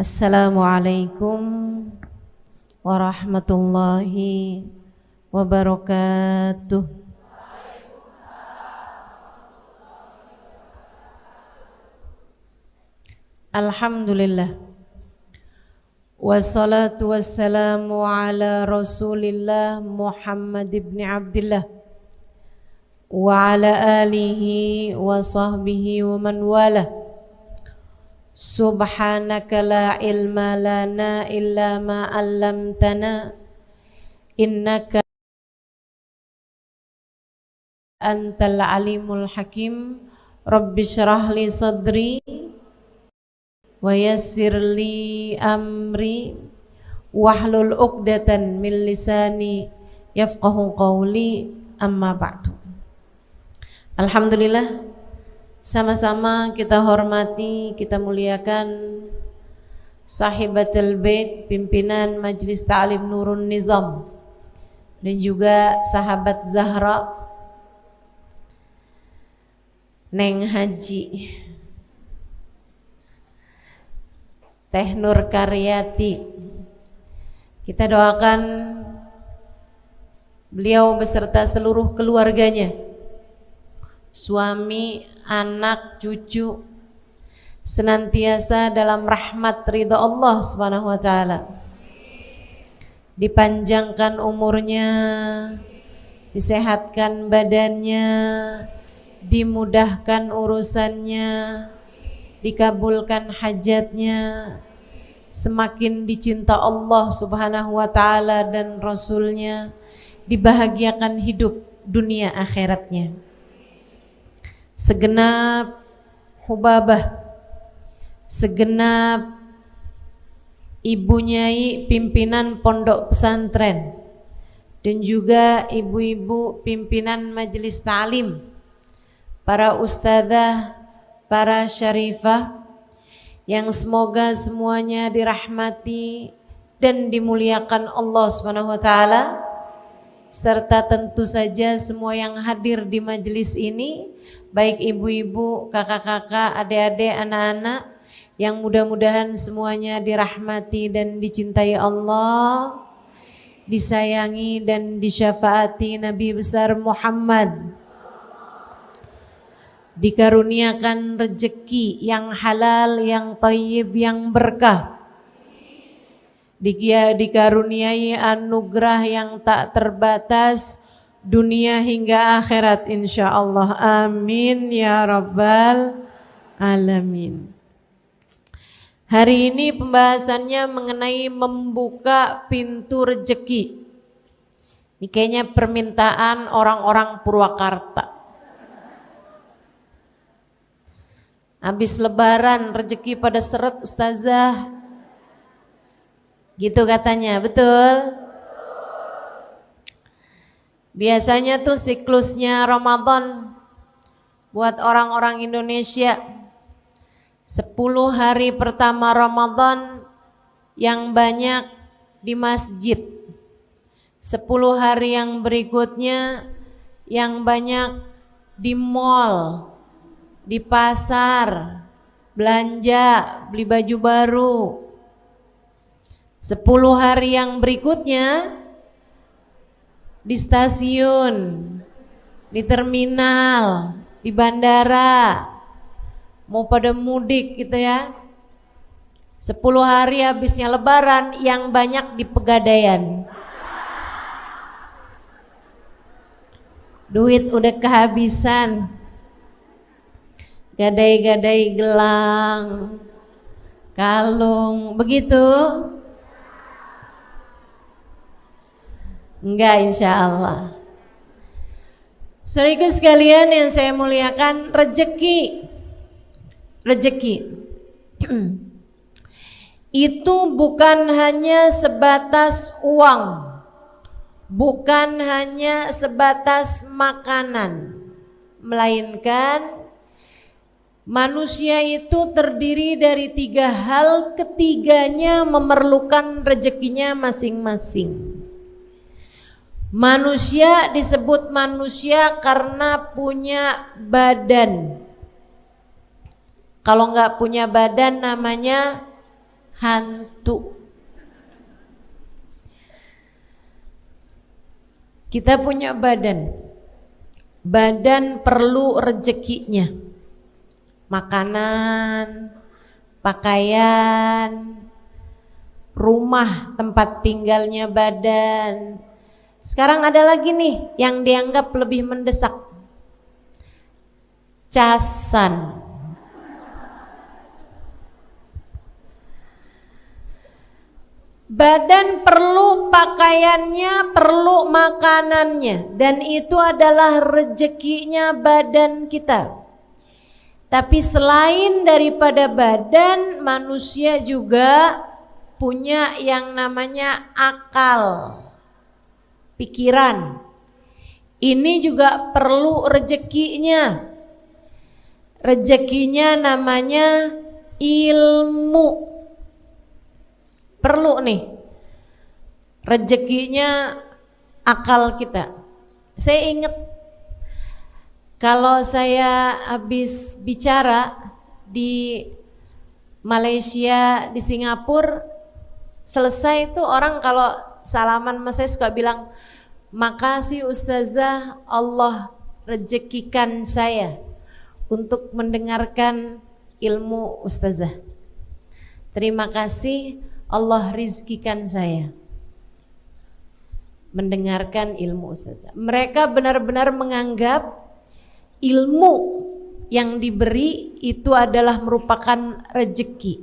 Assalamualaikum warahmatullahi wabarakatuh. Alhamdulillah. Wassalatu wassalamu ala Rasulillah Muhammad ibn Abdillah wa ala alihi wa sahbihi wa man walah. Subhanaka la ilma lana illa ma 'allamtana innaka antal alimul hakim. Rabbi shrah li sadri wa yassir li amri wahlul 'uqdatan min lisani yafqahu qawli, amma ba'du. Alhamdulillah, sama-sama kita hormati, kita muliakan Sahibatul Bait, pimpinan Majelis Ta'lim Nurun Nizam, dan juga sahabat Zahra Neng Haji Teh Nur Karyati. Kita doakan beliau beserta seluruh keluarganya, suami, anak, cucu, senantiasa dalam rahmat ridha Allah Subhanahu wa taala. Dipanjangkan umurnya, disehatkan badannya, dimudahkan urusannya, dikabulkan hajatnya, semakin dicinta Allah Subhanahu wa taala dan Rasulnya, dibahagiakan hidup dunia akhiratnya. Segenap hubabah, segenap ibu nyai pimpinan pondok pesantren, dan juga ibu-ibu pimpinan majelis ta'lim, para ustadzah, para syarifah, yang semoga semuanya dirahmati dan dimuliakan Allah Subhanahu wa taala, serta tentu saja semua yang hadir di majelis ini, baik ibu-ibu, kakak-kakak, adik-adik, anak-anak, yang mudah-mudahan semuanya dirahmati dan dicintai Allah, disayangi dan disyafaati Nabi besar Muhammad, dikaruniakan rezeki yang halal, yang thayyib, yang berkah, dikaruniai anugerah yang tak terbatas dunia hingga akhirat insyaallah. Amin ya rabbal alamin. Hari ini pembahasannya mengenai membuka pintu rezeki. Ini kayaknya permintaan orang-orang Purwakarta. Habis lebaran rezeki pada seret ustazah, gitu katanya, betul? Biasanya tuh siklusnya Ramadan buat orang-orang Indonesia, 10 hari pertama Ramadan yang banyak di masjid, 10 hari yang berikutnya yang banyak di mall, di pasar, belanja, beli baju baru. 10 hari yang berikutnya di stasiun, di terminal, di bandara, mau pada mudik gitu ya. 10 hari habisnya lebaran yang banyak di Pegadaian. Duit udah kehabisan, gadai-gadai gelang, kalung, begitu? Enggak, insya Allah. Saudaraku sekalian yang saya muliakan, rezeki itu bukan hanya sebatas uang, bukan hanya sebatas makanan, melainkan manusia itu terdiri dari 3 hal, ketiganya memerlukan rezekinya masing-masing. Manusia disebut manusia karena punya badan. Kalau nggak punya badan namanya hantu. Kita punya badan. Badan perlu rezekinya. Makanan, pakaian, rumah tempat tinggalnya badan. Sekarang ada lagi nih yang dianggap lebih mendesak. Casan. Badan perlu pakaiannya, perlu makanannya, dan itu adalah rezekinya badan kita. Tapi selain daripada badan, manusia juga punya yang namanya akal, pikiran. Ini juga perlu rezekinya. Rezekinya namanya ilmu. Perlu nih rezekinya akal kita. Saya ingat kalau saya habis bicara di Malaysia, di Singapura, selesai itu orang kalau salaman sama saya suka bilang, makasih Ustazah, Allah rezekikan saya untuk mendengarkan ilmu Ustazah. Terima kasih, Allah rizkikan saya mendengarkan ilmu Ustazah. Mereka benar-benar menganggap ilmu yang diberi itu adalah merupakan rezeki.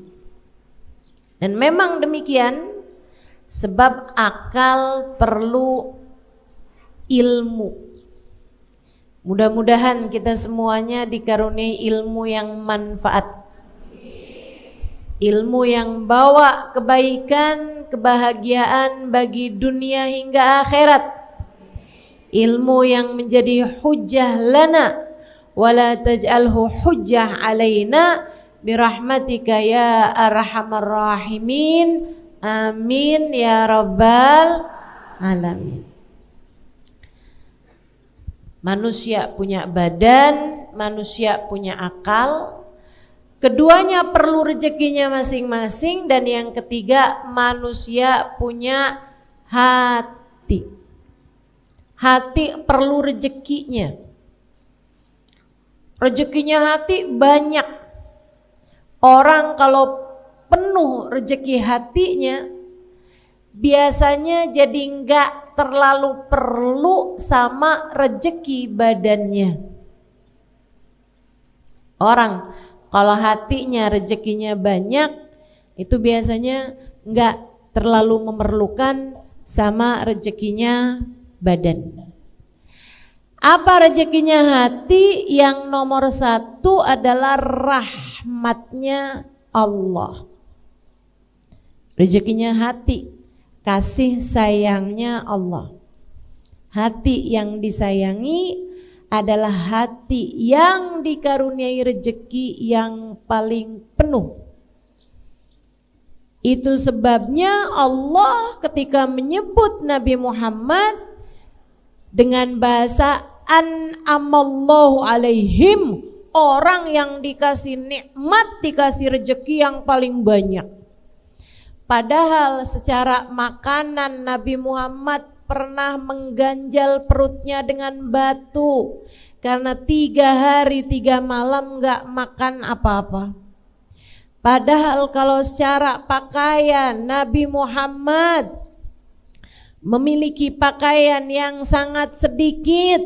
Dan memang demikian, sebab akal perlu ilmu. Mudah-mudahan kita semuanya dikaruniai ilmu yang manfaat. Ilmu yang bawa kebaikan, kebahagiaan bagi dunia hingga akhirat. Ilmu yang menjadi hujjah lana, wala taj'alhu hujjah alaina, birahmatika ya arhamar rahimin. Amin ya rabbal alamin. Manusia punya badan, manusia punya akal. Keduanya perlu rezekinya masing-masing. Dan yang ketiga, manusia punya hati. Hati perlu rezekinya. Rezekinya hati banyak. Orang kalau penuh rezeki hatinya, biasanya jadi enggak terlalu perlu sama rezeki badannya. Orang kalau hatinya rezekinya banyak, itu biasanya enggak terlalu memerlukan sama rezekinya badan. Apa rezekinya hati? Yang nomor satu adalah rahmatnya Allah. Rezekinya hati, kasih sayangnya Allah. Hati yang disayangi adalah hati yang dikaruniai rezeki yang paling penuh. Itu sebabnya Allah ketika menyebut Nabi Muhammad dengan bahasa an'amallahu alaihim, orang yang dikasih nikmat, dikasih rezeki yang paling banyak. Padahal secara makanan Nabi Muhammad pernah mengganjal perutnya dengan batu karena 3 hari 3 malam gak makan apa-apa. Padahal kalau secara pakaian Nabi Muhammad memiliki pakaian yang sangat sedikit.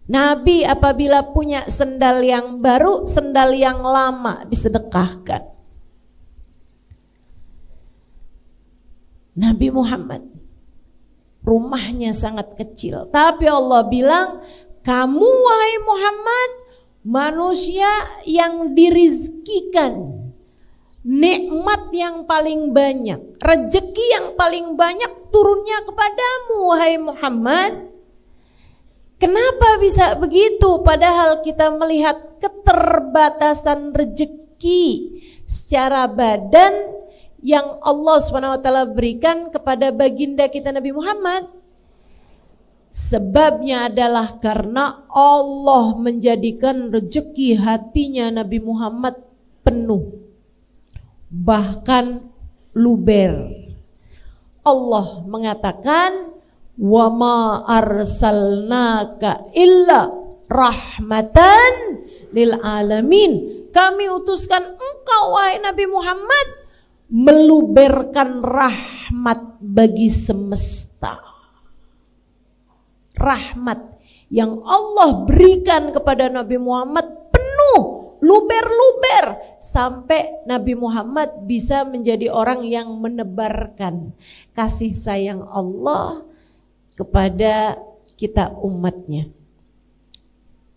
Nabi apabila punya sendal yang baru, sendal yang lama disedekahkan. Nabi Muhammad rumahnya sangat kecil, tapi Allah bilang, kamu wahai Muhammad manusia yang dirizkikan nikmat yang paling banyak, rezeki yang paling banyak turunnya kepadamu wahai Muhammad. Kenapa bisa begitu? Padahal kita melihat keterbatasan rezeki secara badan yang Allah SWT berikan kepada baginda kita Nabi Muhammad. Sebabnya adalah karena Allah menjadikan rezeki hatinya Nabi Muhammad penuh. bahkan luber. Allah mengatakan, wa ma arsalnaka illa rahmatan lil alamin. Kami utuskan engkau wahai Nabi Muhammad meluberkan rahmat bagi semesta. Rahmat yang Allah berikan kepada Nabi Muhammad penuh, luber-luber, sampai Nabi Muhammad bisa menjadi orang yang menebarkan kasih sayang Allah kepada kita umatnya.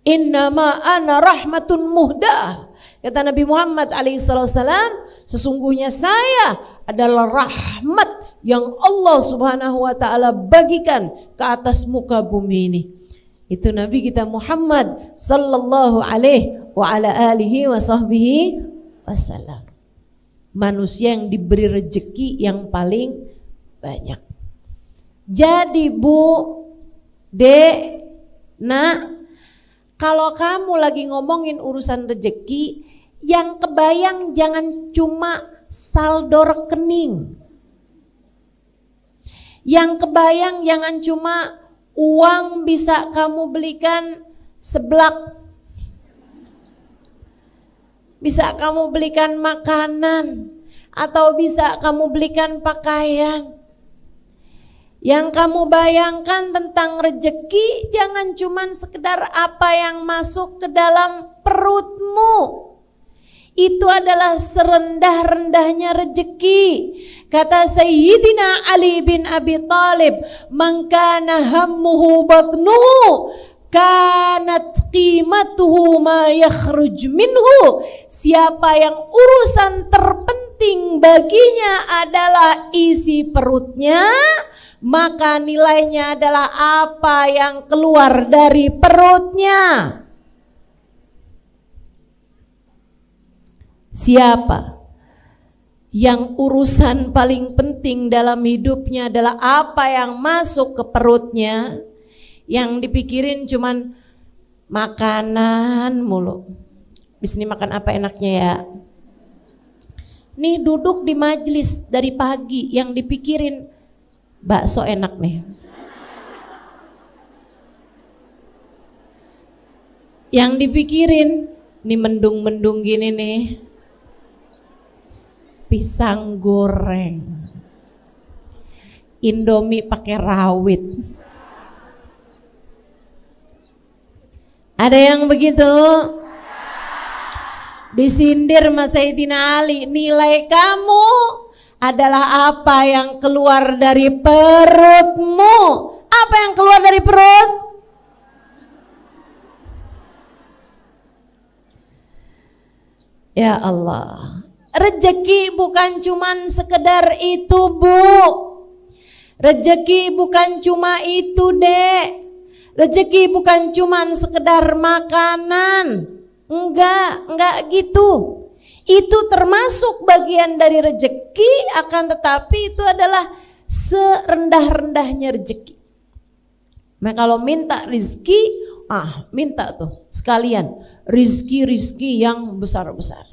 Innama ana rahmatun muhdah, kata Nabi Muhammad alaihissalam, sesungguhnya saya adalah rahmat yang Allah subhanahu wa ta'ala bagikan ke atas muka bumi ini. Itu Nabi kita Muhammad sallallahu alaihi wa ala alihi wa sahbihi wasallam. Manusia yang diberi rezeki yang paling banyak. Jadi Bu, Dek, Nak, kalau kamu lagi ngomongin urusan rezeki, yang kebayang jangan cuma saldo rekening. Yang kebayang jangan cuma uang bisa kamu belikan seblak, bisa kamu belikan makanan, atau bisa kamu belikan pakaian. Yang kamu bayangkan tentang rezeki jangan cuma sekedar apa yang masuk ke dalam perutmu. Itu adalah serendah-rendahnya rezeki. Kata Sayyidina Ali bin Abi Thalib, "Man kana hammuhu batnuhu, kanat qimatuhu ma yakhruj minhu." Siapa yang urusan terpenting baginya adalah isi perutnya, maka nilainya adalah apa yang keluar dari perutnya. Siapa yang urusan paling penting dalam hidupnya adalah apa yang masuk ke perutnya, yang dipikirin cuman makanan mulu. Bis ini makan apa enaknya ya? Nih duduk di majelis dari pagi, yang dipikirin bakso enak nih. Yang dipikirin nih mendung-mendung gini nih, pisang goreng, Indomie pakai rawit. Ada yang begitu? Disindir Mas Sayyidina Ali, nilai kamu adalah apa yang keluar dari perutmu. Apa yang keluar dari perut? Ya Allah, rezeki bukan cuman sekedar itu Bu. Rezeki bukan cuma itu Dek. Rezeki bukan cuman sekedar makanan. Enggak gitu. Itu termasuk bagian dari rezeki, akan tetapi itu adalah serendah-rendahnya rezeki. Nah kalau minta rizki, minta tuh sekalian rizki yang besar-besar.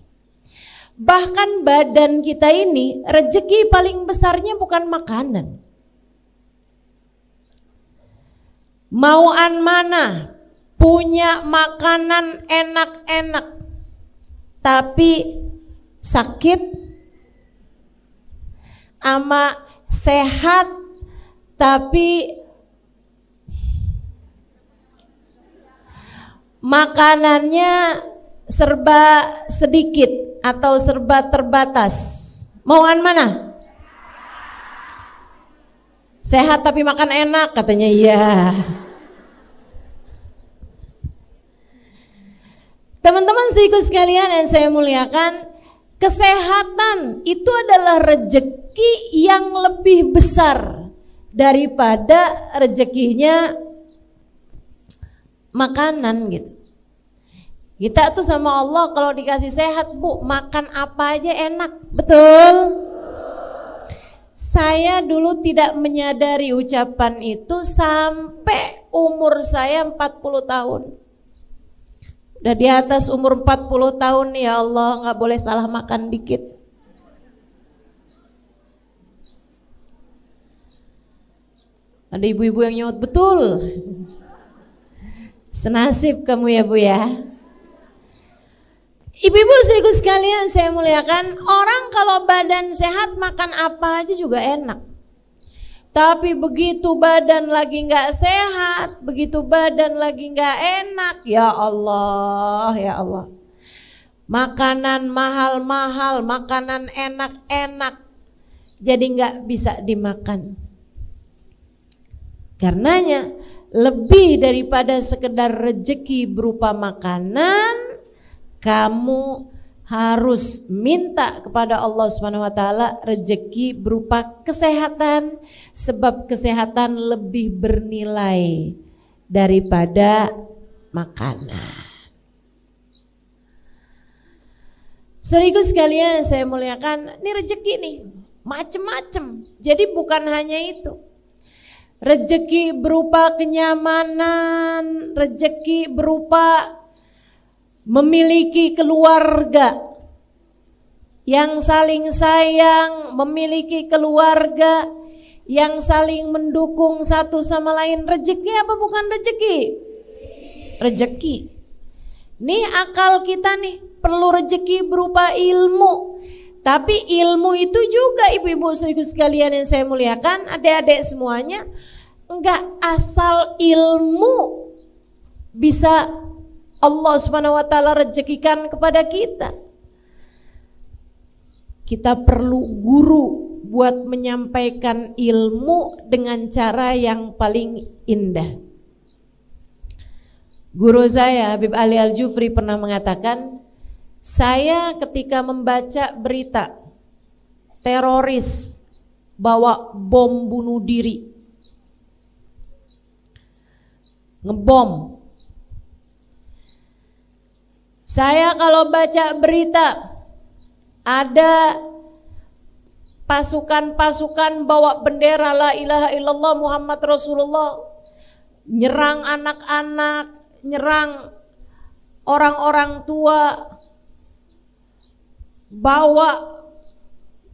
Bahkan badan kita ini rezeki paling besarnya bukan makanan. Mauan mana punya makanan enak-enak tapi sakit, ama sehat tapi makanannya serba sedikit atau serba terbatas. Mauan mana? Sehat tapi makan enak, katanya iya. Teman-teman seiku sekalian yang saya muliakan, kesehatan itu adalah rezeki yang lebih besar daripada rezekinya makanan gitu. Kita tuh sama Allah kalau dikasih sehat Bu, makan apa aja enak, betul? Saya dulu tidak menyadari ucapan itu sampai umur saya 40 tahun. Udah di atas umur 40 tahun ya Allah, gak boleh salah makan dikit. Ada ibu-ibu yang nyaut betul. Senasib kamu ya Bu ya. Ibu-ibu saudaraku sekalian saya muliakan, orang kalau badan sehat makan apa aja juga enak. Tapi begitu badan lagi nggak sehat, begitu badan lagi nggak enak, ya Allah, ya Allah. Makanan mahal-mahal, makanan enak-enak, jadi nggak bisa dimakan. Karenanya lebih daripada sekedar rezeki berupa makanan, kamu harus minta kepada Allah Subhanahu wa taala rezeki berupa kesehatan, sebab kesehatan lebih bernilai daripada makanan. Saudaraku sekalian saya muliakan, ini rezeki nih, macem-macem. Jadi bukan hanya itu. Rezeki berupa kenyamanan, rezeki berupa memiliki keluarga yang saling sayang, memiliki keluarga yang saling mendukung satu sama lain. Rezeki apa bukan rezeki? Rezeki. Nih akal kita nih perlu rezeki berupa ilmu. Tapi ilmu itu juga ibu-ibu saudaraku sekalian yang saya muliakan, adik-adik semuanya, enggak asal ilmu bisa Allah Subhanahu wa taala rezekikan kepada kita. Kita perlu guru buat menyampaikan ilmu dengan cara yang paling indah. Guru saya Habib Ali Al-Jufri pernah mengatakan, saya ketika membaca berita teroris bawa bom bunuh diri, ngebom, saya kalau baca berita ada pasukan-pasukan bawa bendera la ilaha illallah Muhammad Rasulullah, nyerang anak-anak, nyerang orang-orang tua, bawa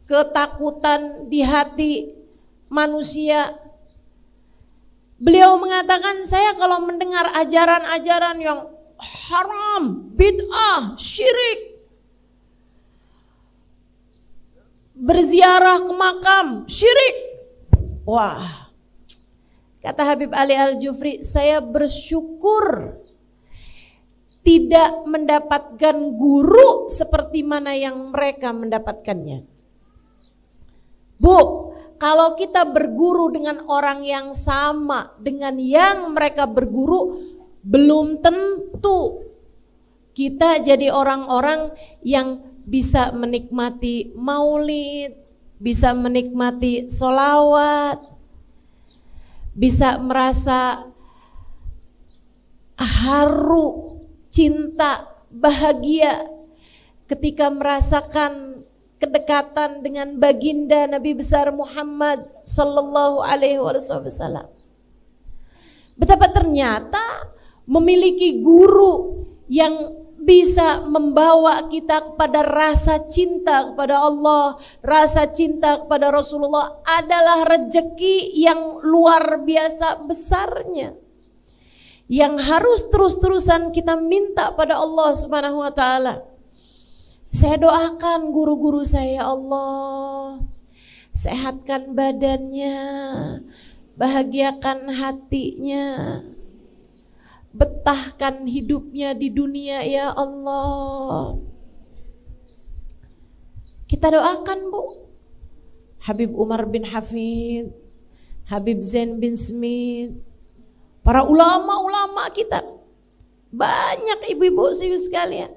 ketakutan di hati manusia. Beliau mengatakan, saya kalau mendengar ajaran-ajaran yang haram, bid'ah, syirik, berziarah ke makam, syirik, wah, kata Habib Ali Al-Jufri, saya bersyukur tidak mendapatkan guru seperti mana yang mereka mendapatkannya. Bu, kalau kita berguru dengan orang yang sama dengan yang mereka berguru, belum tentu kita jadi orang-orang yang bisa menikmati maulid, bisa menikmati sholawat, bisa merasa haru, cinta, bahagia ketika merasakan kedekatan dengan baginda Nabi besar Muhammad sallallahu alaihi wasallam. Betapa ternyata memiliki guru yang bisa membawa kita kepada rasa cinta kepada Allah, rasa cinta kepada Rasulullah adalah rezeki yang luar biasa besarnya, yang harus terus-terusan kita minta pada Allah Subhanahu wa taala. Saya doakan guru-guru saya, Allah sehatkan badannya, bahagiakan hatinya, betahkan hidupnya di dunia ya Allah. Kita doakan Bu, Habib Umar bin Hafid, Habib Zain bin Smith, para ulama-ulama kita, banyak ibu-ibu sekalian,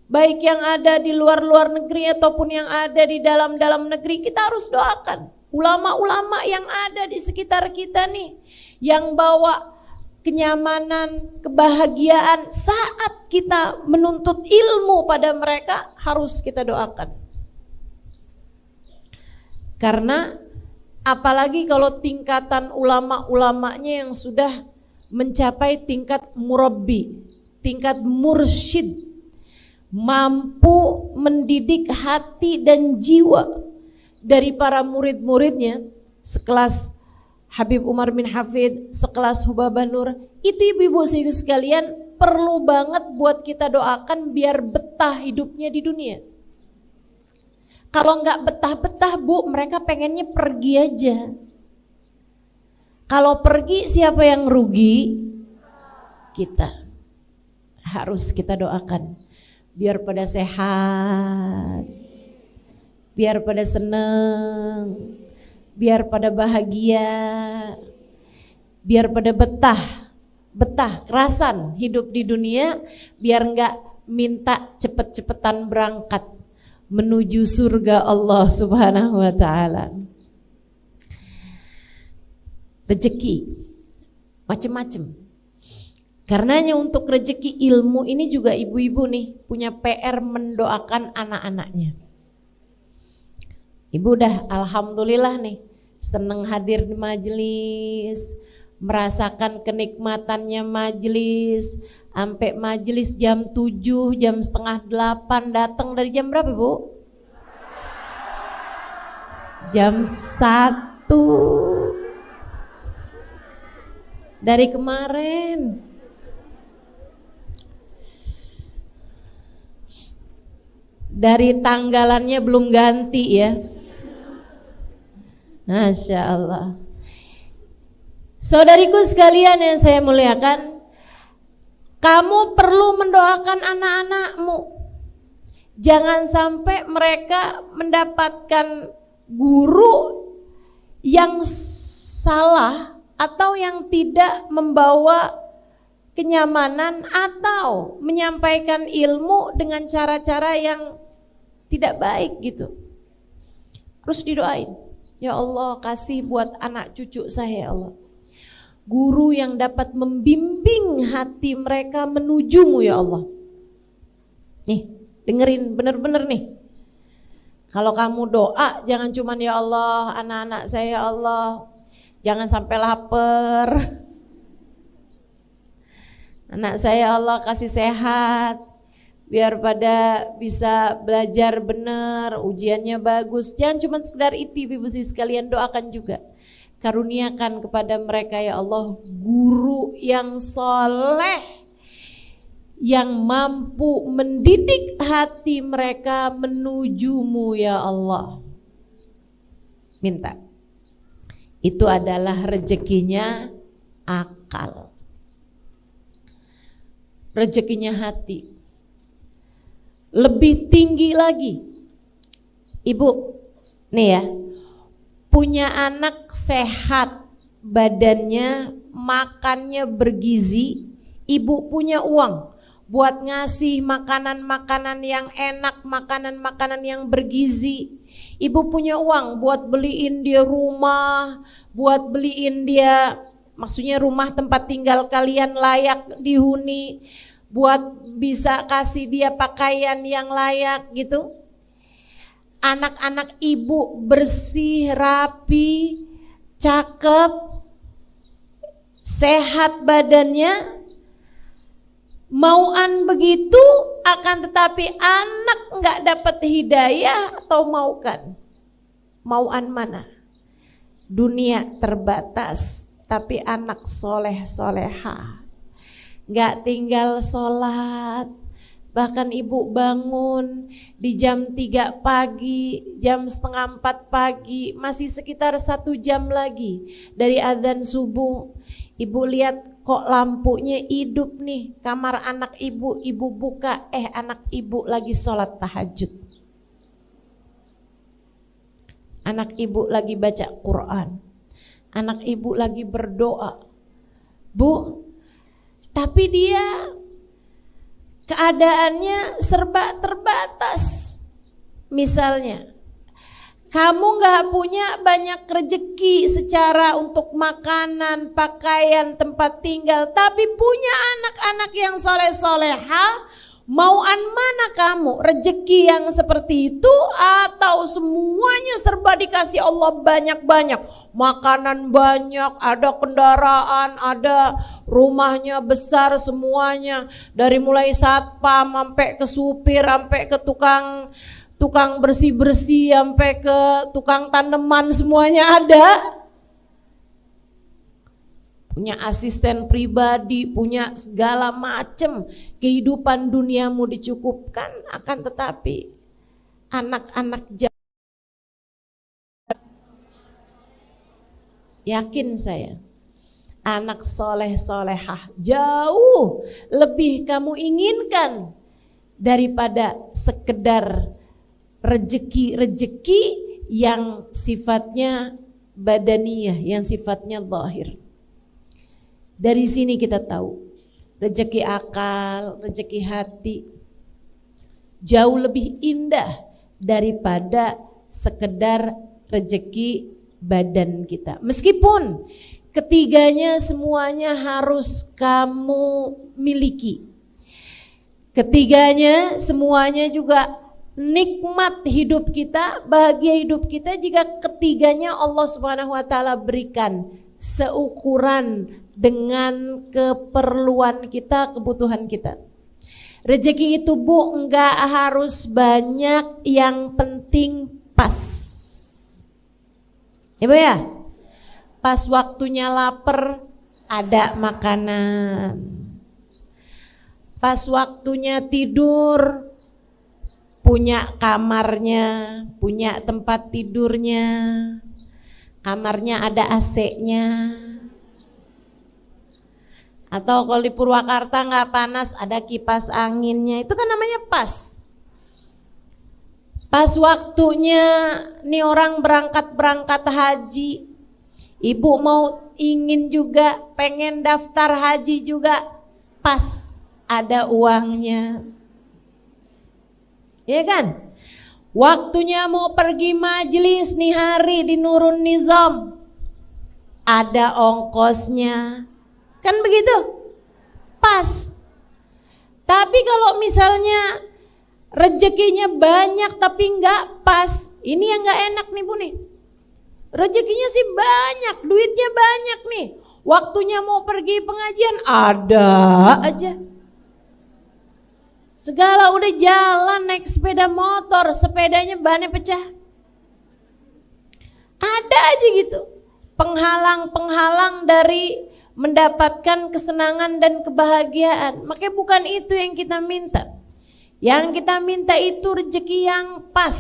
baik yang ada di luar-luar negeri ataupun yang ada di dalam-dalam negeri, kita harus doakan ulama-ulama yang ada di sekitar kita nih, yang bawa kenyamanan, kebahagiaan saat kita menuntut ilmu pada mereka, harus kita doakan. Karena apalagi kalau tingkatan ulama-ulamanya yang sudah mencapai tingkat murabbi, tingkat mursyid, mampu mendidik hati dan jiwa dari para murid-muridnya, sekelas Habib Umar bin Hafid, sekelas Hubabah Nur. Itu ibu-ibu sekalian perlu banget buat kita doakan biar betah hidupnya di dunia. Kalau nggak betah-betah Bu, mereka pengennya pergi aja. Kalau pergi siapa yang rugi? Kita. Harus kita doakan biar pada sehat, biar pada seneng, biar pada bahagia, biar pada betah kerasan hidup di dunia, biar nggak minta cepet-cepetan berangkat menuju surga Allah Subhanahu wa ta'ala. Rezeki macem-macem. Karenanya untuk rezeki ilmu ini juga ibu-ibu nih punya PR mendoakan anak-anaknya. Ibu udah alhamdulillah nih seneng hadir di majelis, merasakan kenikmatannya majelis, sampai majelis jam 7, jam setengah 8, datang dari jam berapa Bu? Jam 1 dari kemarin. Dari tanggalannya belum ganti ya. Masya Allah. Saudariku sekalian yang saya muliakan, kamu perlu mendoakan anak-anakmu. Jangan sampai mereka mendapatkan guru yang salah atau yang tidak membawa kenyamanan atau menyampaikan ilmu dengan cara-cara yang tidak baik gitu. Terus didoain, ya Allah kasih buat anak cucu saya ya Allah guru yang dapat membimbing hati mereka menujumu ya Allah. Nih dengerin bener-bener nih. Kalau kamu doa jangan cuman ya Allah anak-anak saya ya Allah jangan sampai lapar. Anak saya Allah kasih sehat biar pada bisa belajar benar, ujiannya bagus. Jangan cuma sekedar itu ibu-ibu sekalian, doakan juga. Karuniakan kepada mereka ya Allah guru yang soleh, yang mampu mendidik hati mereka menujumu ya Allah. Minta. Itu adalah rezekinya akal. Rezekinya hati. Lebih tinggi lagi. Ibu, nih ya, punya anak sehat, badannya, makannya bergizi, ibu punya uang buat ngasih makanan-makanan yang enak, makanan-makanan yang bergizi. Ibu punya uang buat beliin dia rumah, buat beliin dia, maksudnya rumah tempat tinggal kalian layak dihuni, buat bisa kasih dia pakaian yang layak gitu. Anak-anak ibu bersih, rapi, cakep, sehat badannya, mauan begitu, akan tetapi anak nggak dapat hidayah atau maukan. Mauan mana? Dunia terbatas, tapi anak soleh soleha, nggak tinggal sholat. Bahkan ibu bangun di jam 3 pagi, jam setengah 4 pagi, masih sekitar 1 jam lagi dari adzan subuh. Ibu lihat kok lampunya hidup nih, kamar anak ibu, ibu buka, anak ibu lagi sholat tahajud. Anak ibu lagi baca Quran, anak ibu lagi berdoa. Bu, tapi dia keadaannya serba terbatas. Misalnya kamu gak punya banyak rezeki secara untuk makanan, pakaian, tempat tinggal, tapi punya anak-anak yang soleh-soleha, mauan mana kamu? Rezeki yang seperti itu atau semuanya serba dikasih Allah banyak-banyak? Makanan banyak, ada kendaraan, ada rumahnya besar semuanya. Dari mulai satpam sampai ke supir, sampai ke tukang bersih-bersih, sampai ke tukang tanaman, semuanya ada. punya asisten pribadi, punya segala macam, kehidupan duniamu dicukupkan, akan tetapi anak-anak yakin saya, anak soleh-solehah jauh lebih kamu inginkan daripada sekedar rejeki-rejeki yang sifatnya badaniyah, yang sifatnya zahir. Dari sini kita tahu rejeki akal, rejeki hati jauh lebih indah daripada sekedar rejeki badan kita. Meskipun ketiganya semuanya harus kamu miliki. Ketiganya semuanya juga nikmat hidup kita, bahagia hidup kita jika ketiganya Allah Subhanahu wa taala berikan seukuran dengan keperluan kita, kebutuhan kita. Rezeki itu Bu enggak harus banyak, yang penting pas. Ya Bu ya? Pas waktunya lapar ada makanan. Pas waktunya tidur punya kamarnya, punya tempat tidurnya. Kamarnya ada AC-nya. Atau kalau di Purwakarta nggak panas, ada kipas anginnya. Itu kan namanya pas. Pas waktunya nih orang berangkat haji, ibu mau ingin juga pengen daftar haji juga, pas ada uangnya. Ya kan? Waktunya mau pergi majelis nih hari di Nurun Nizam, ada ongkosnya. Kan begitu? Pas. Tapi kalau misalnya rezekinya banyak tapi nggak pas, ini yang nggak enak nih Bu nih. Rezekinya sih banyak, duitnya banyak nih, waktunya mau pergi pengajian ada aja. Segala udah jalan naik sepeda motor, sepedanya bannya pecah. Ada aja gitu penghalang-penghalang dari mendapatkan kesenangan dan kebahagiaan. Makanya bukan itu yang kita minta. Yang kita minta itu rezeki yang pas.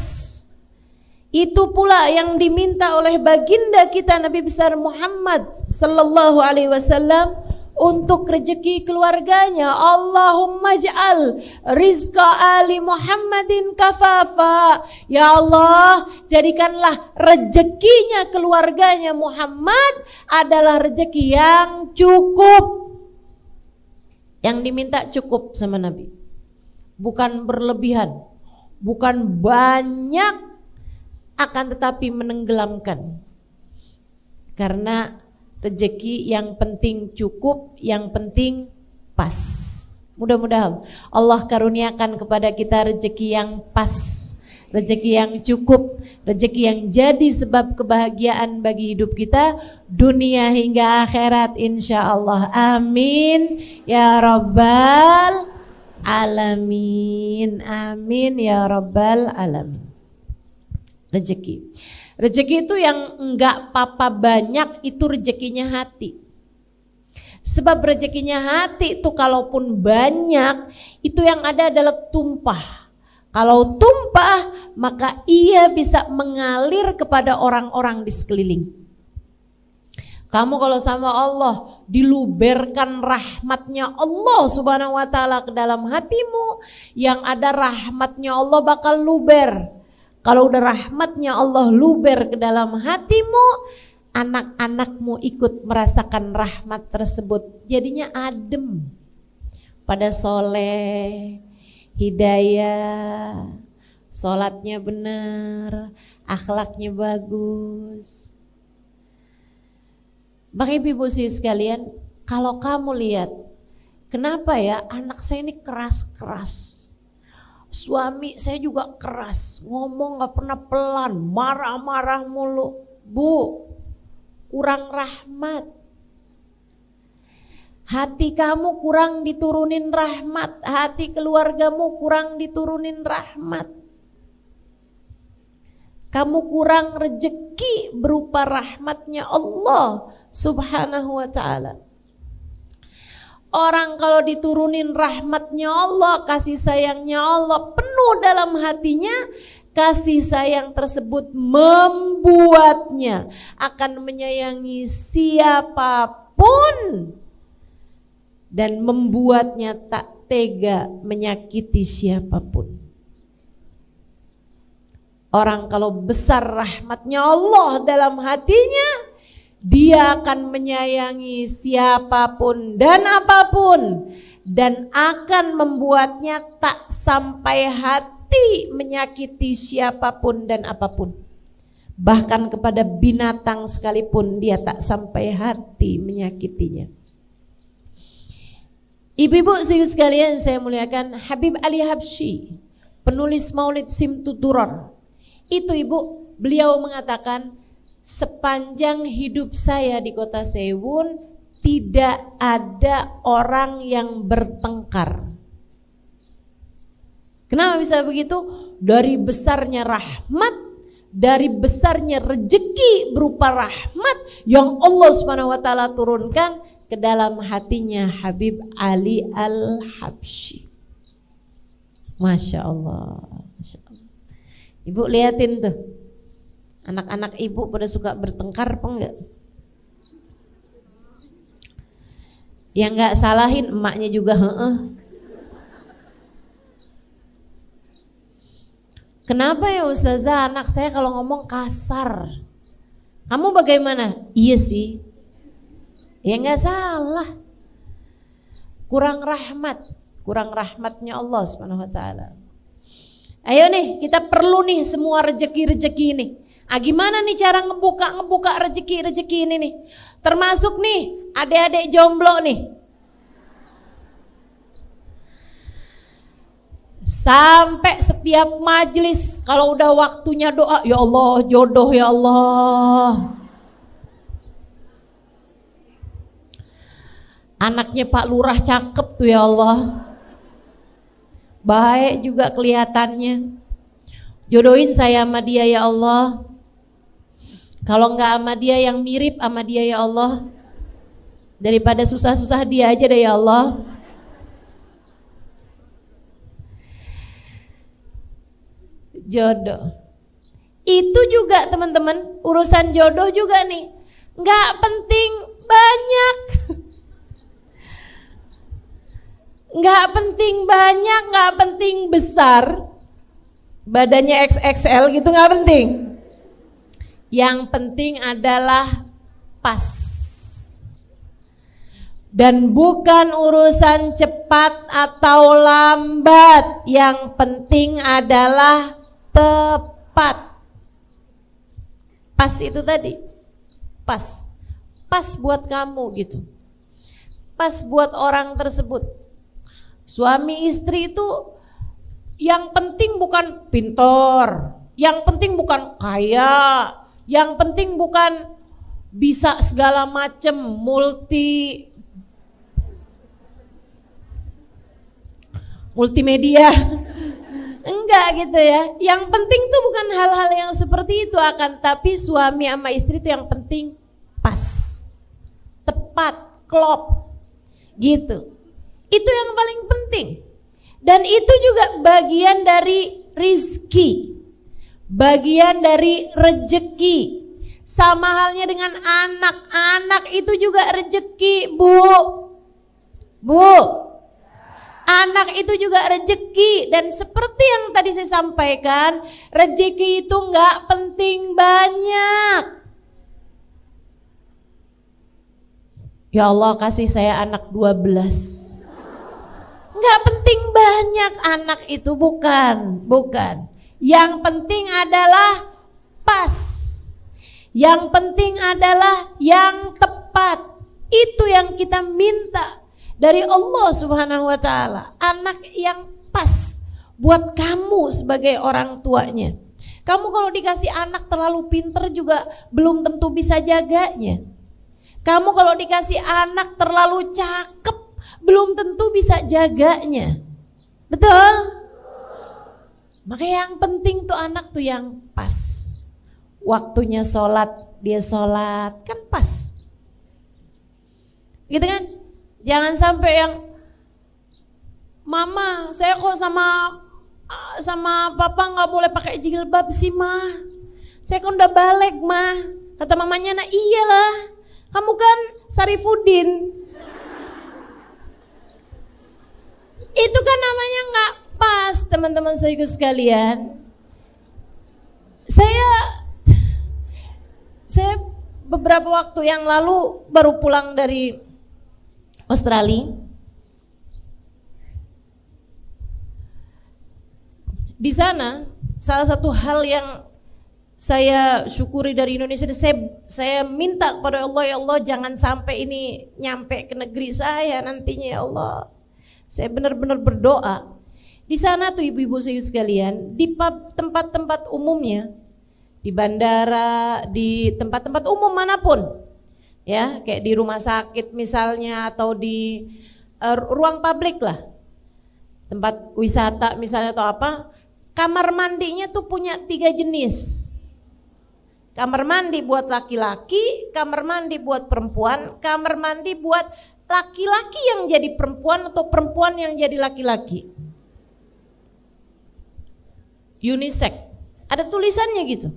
Itu pula yang diminta oleh baginda kita Nabi besar Muhammad sallallahu alaihi wasallam untuk rezeki keluarganya. Allahumma ja'al rizqa ali Muhammadin kafafa. Ya Allah, jadikanlah rezekinya keluarganya Muhammad adalah rezeki yang cukup. Yang diminta cukup sama Nabi, bukan berlebihan, bukan banyak, akan tetapi menenggelamkan. Karena rezeki yang penting cukup, yang penting pas. Mudah-mudahan Allah karuniakan kepada kita rezeki yang pas, rezeki yang cukup, rezeki yang jadi sebab kebahagiaan bagi hidup kita dunia hingga akhirat insyaallah. Amin ya rabbal alamin. Amin ya rabbal alamin. Rezeki itu yang enggak apa-apa banyak, itu rezekinya hati. Sebab rezekinya hati itu kalaupun banyak, itu yang ada adalah tumpah. Kalau tumpah, maka ia bisa mengalir kepada orang-orang di sekeliling. Kamu kalau sama Allah diluberkan rahmatnya Allah subhanahu wa ta'ala ke dalam hatimu, yang ada rahmatnya Allah bakal luber. Kalau udah rahmatnya Allah luber ke dalam hatimu, anak-anakmu ikut merasakan rahmat tersebut. Jadinya adem, pada soleh, hidayah, sholatnya benar, akhlaknya bagus. Bapak Ibu sekalian, kalau kamu lihat, kenapa ya anak saya ini keras-keras, suami saya juga keras, ngomong gak pernah pelan, marah-marah mulu. Bu, kurang rahmat. Hati kamu kurang diturunin rahmat, hati keluargamu kurang diturunin rahmat. Kamu kurang rezeki berupa rahmatnya Allah subhanahu wa ta'ala. Orang kalau diturunin rahmatnya Allah, kasih sayangnya Allah penuh dalam hatinya, kasih sayang tersebut membuatnya akan menyayangi siapapun dan membuatnya tak tega menyakiti siapapun. Orang kalau besar rahmatnya Allah dalam hatinya, dia akan menyayangi siapapun dan apapun dan akan membuatnya tak sampai hati menyakiti siapapun dan apapun. Bahkan kepada binatang sekalipun dia tak sampai hati menyakitinya. Ibu-ibu sekalian saya muliakan, Habib Ali Habsyi, penulis Maulid Simtud Durar, itu ibu, beliau mengatakan, sepanjang hidup saya di kota Sewun tidak ada orang yang bertengkar. Kenapa bisa begitu? Dari besarnya rahmat, dari besarnya rejeki berupa rahmat yang Allah Subhanahu wa taala turunkan ke dalam hatinya Habib Ali Al-Habsyi. Masya Allah, Masya Allah. Ibu liatin tuh, anak-anak ibu pada suka bertengkar apa enggak? Yang enggak salahin emaknya juga heeh. Kenapa ya Ustazah, anak saya kalau ngomong kasar? Kamu bagaimana? Iya sih. Ya enggak salah. Kurang rahmatnya Allah Subhanahu wa taala. Ayo nih, kita perlu nih semua rezeki-rezeki ini. Gimana nih cara ngebuka rezeki-rezeki ini nih? Termasuk nih adik-adik jomblo nih. Sampai setiap majelis kalau udah waktunya doa, ya Allah jodoh ya Allah. Anaknya Pak Lurah cakep tuh ya Allah. Baik juga kelihatannya. Jodohin saya sama dia ya Allah. Kalau enggak sama dia yang mirip sama dia ya Allah. Daripada susah-susah dia aja deh ya Allah. Jodoh. Itu juga teman-teman, urusan jodoh juga nih. Enggak penting banyak. Enggak penting banyak, enggak penting besar. Badannya XXL gitu enggak penting. Yang penting adalah pas. Dan bukan urusan cepat atau lambat. Yang penting adalah tepat. Pas itu tadi. Pas. Pas buat kamu gitu. Pas buat orang tersebut. Suami istri itu yang penting bukan pintar, yang penting bukan kaya, yang penting bukan bisa segala macam multimedia. Enggak gitu ya. Yang penting tuh bukan hal-hal yang seperti itu, akan tapi suami sama istri itu yang penting pas, tepat, klop gitu. Itu yang paling penting. Dan itu juga bagian dari rizki, bagian dari rejeki. Sama halnya dengan anak-anak itu juga rejeki, Bu. Anak itu juga rejeki. Dan seperti yang tadi saya sampaikan, rejeki itu enggak penting banyak. Ya Allah, kasih saya anak 12. Enggak penting banyak anak itu, bukan. Yang penting adalah pas. Yang penting adalah yang tepat. Itu yang kita minta dari Allah Subhanahu wa taala. Anak yang pas buat kamu sebagai orang tuanya. Kamu kalau dikasih anak terlalu pinter juga belum tentu bisa jaganya. Kamu kalau dikasih anak terlalu cakep belum tentu bisa jaganya. Betul? Maka yang penting tuh anak tuh yang pas. Waktunya sholat, dia sholat, kan pas. Gitu kan? Jangan sampai yang mama, saya kok sama papa nggak boleh pakai jilbab sih mah. Saya kan udah balik mah. Kata mamanya, nah iyalah, kamu kan Sarifudin. Itu kan namanya nggak pas, teman-teman saudaraku sekalian. Saya beberapa waktu yang lalu baru pulang dari Australia. Di sana salah satu hal yang saya syukuri dari Indonesia, saya minta kepada Allah, ya Allah jangan sampai ini nyampe ke negeri saya nantinya ya Allah. Saya benar-benar berdoa. Di sana tuh ibu-ibu saya sekalian, di tempat-tempat umumnya, di bandara, di tempat-tempat umum manapun, ya kayak di rumah sakit misalnya atau di ruang publik lah, tempat wisata misalnya atau apa, kamar mandinya tuh punya 3 jenis. Kamar mandi buat laki-laki, kamar mandi buat perempuan, kamar mandi buat laki-laki yang jadi perempuan atau perempuan yang jadi laki-laki. Unisex, ada tulisannya gitu.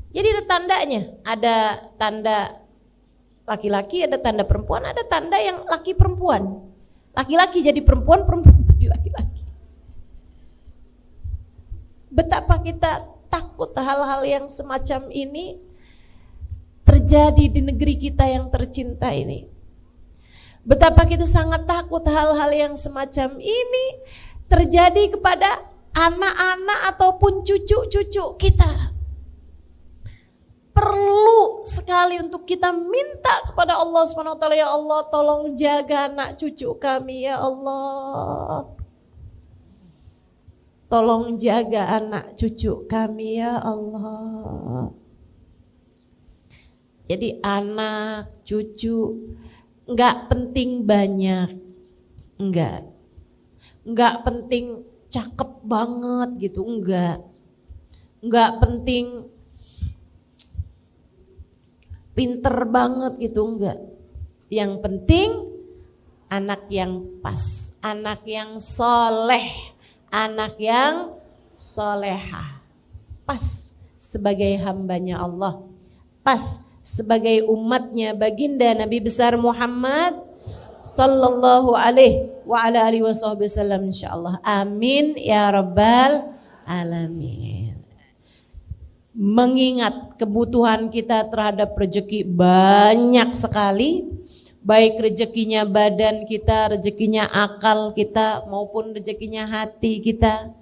Jadi ada tandanya, ada tanda laki-laki, ada tanda perempuan, ada tanda yang laki perempuan. Laki-laki jadi perempuan, perempuan jadi laki-laki. Betapa kita takut hal-hal yang semacam ini terjadi di negeri kita yang tercinta ini. Betapa kita sangat takut hal-hal yang semacam ini terjadi kepada anak-anak ataupun cucu-cucu kita. Perlu sekali untuk kita minta kepada Allah SWT, ya Allah tolong jaga anak cucu kami ya Allah. Tolong jaga anak cucu kami ya Allah. Jadi anak, cucu, enggak penting banyak, enggak penting cakep banget gitu, enggak penting pinter banget gitu, enggak. Yang penting anak yang pas, anak yang soleh, anak yang solehah, pas sebagai hambanya Allah, pas sebagai umatnya baginda Nabi besar Muhammad sallallahu alaihi wa ala alihi wasallam, insyaallah. Amin ya rabbal alamin. Mengingat kebutuhan kita terhadap rezeki banyak sekali, baik rezekinya badan kita, rezekinya akal kita, maupun rezekinya hati kita,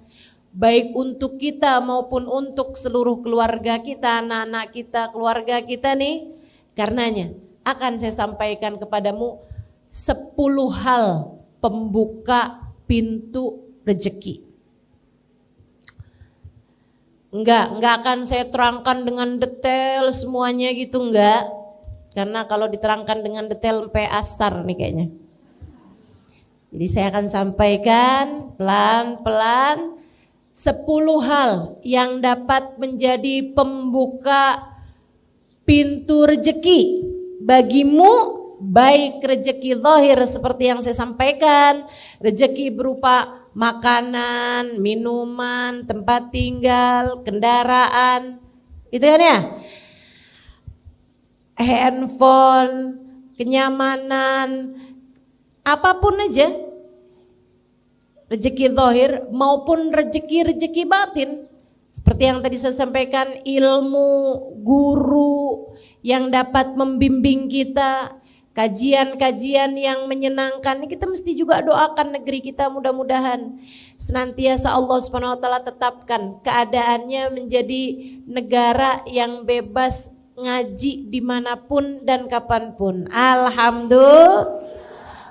baik untuk kita maupun untuk seluruh keluarga kita, anak-anak kita, keluarga kita nih. Karenanya akan saya sampaikan kepadamu 10 hal pembuka pintu rezeki. Enggak akan saya terangkan dengan detail semuanya gitu, enggak. Karena kalau diterangkan dengan detail sampai asar nih kayaknya. Jadi saya akan sampaikan pelan-pelan 10 hal yang dapat menjadi pembuka pintu rezeki bagimu, baik rezeki zahir seperti yang saya sampaikan, rezeki berupa makanan, minuman, tempat tinggal, kendaraan, gitu kan ya? Handphone, kenyamanan, apapun aja, rezeki zahir maupun rezeki batin, seperti yang tadi saya sampaikan, ilmu, guru yang dapat membimbing kita, kajian-kajian yang menyenangkan. Kita mesti juga doakan negeri kita, mudah-mudahan senantiasa Allah SWT tetapkan keadaannya menjadi negara yang bebas ngaji dimanapun dan kapanpun. Alhamdulillah.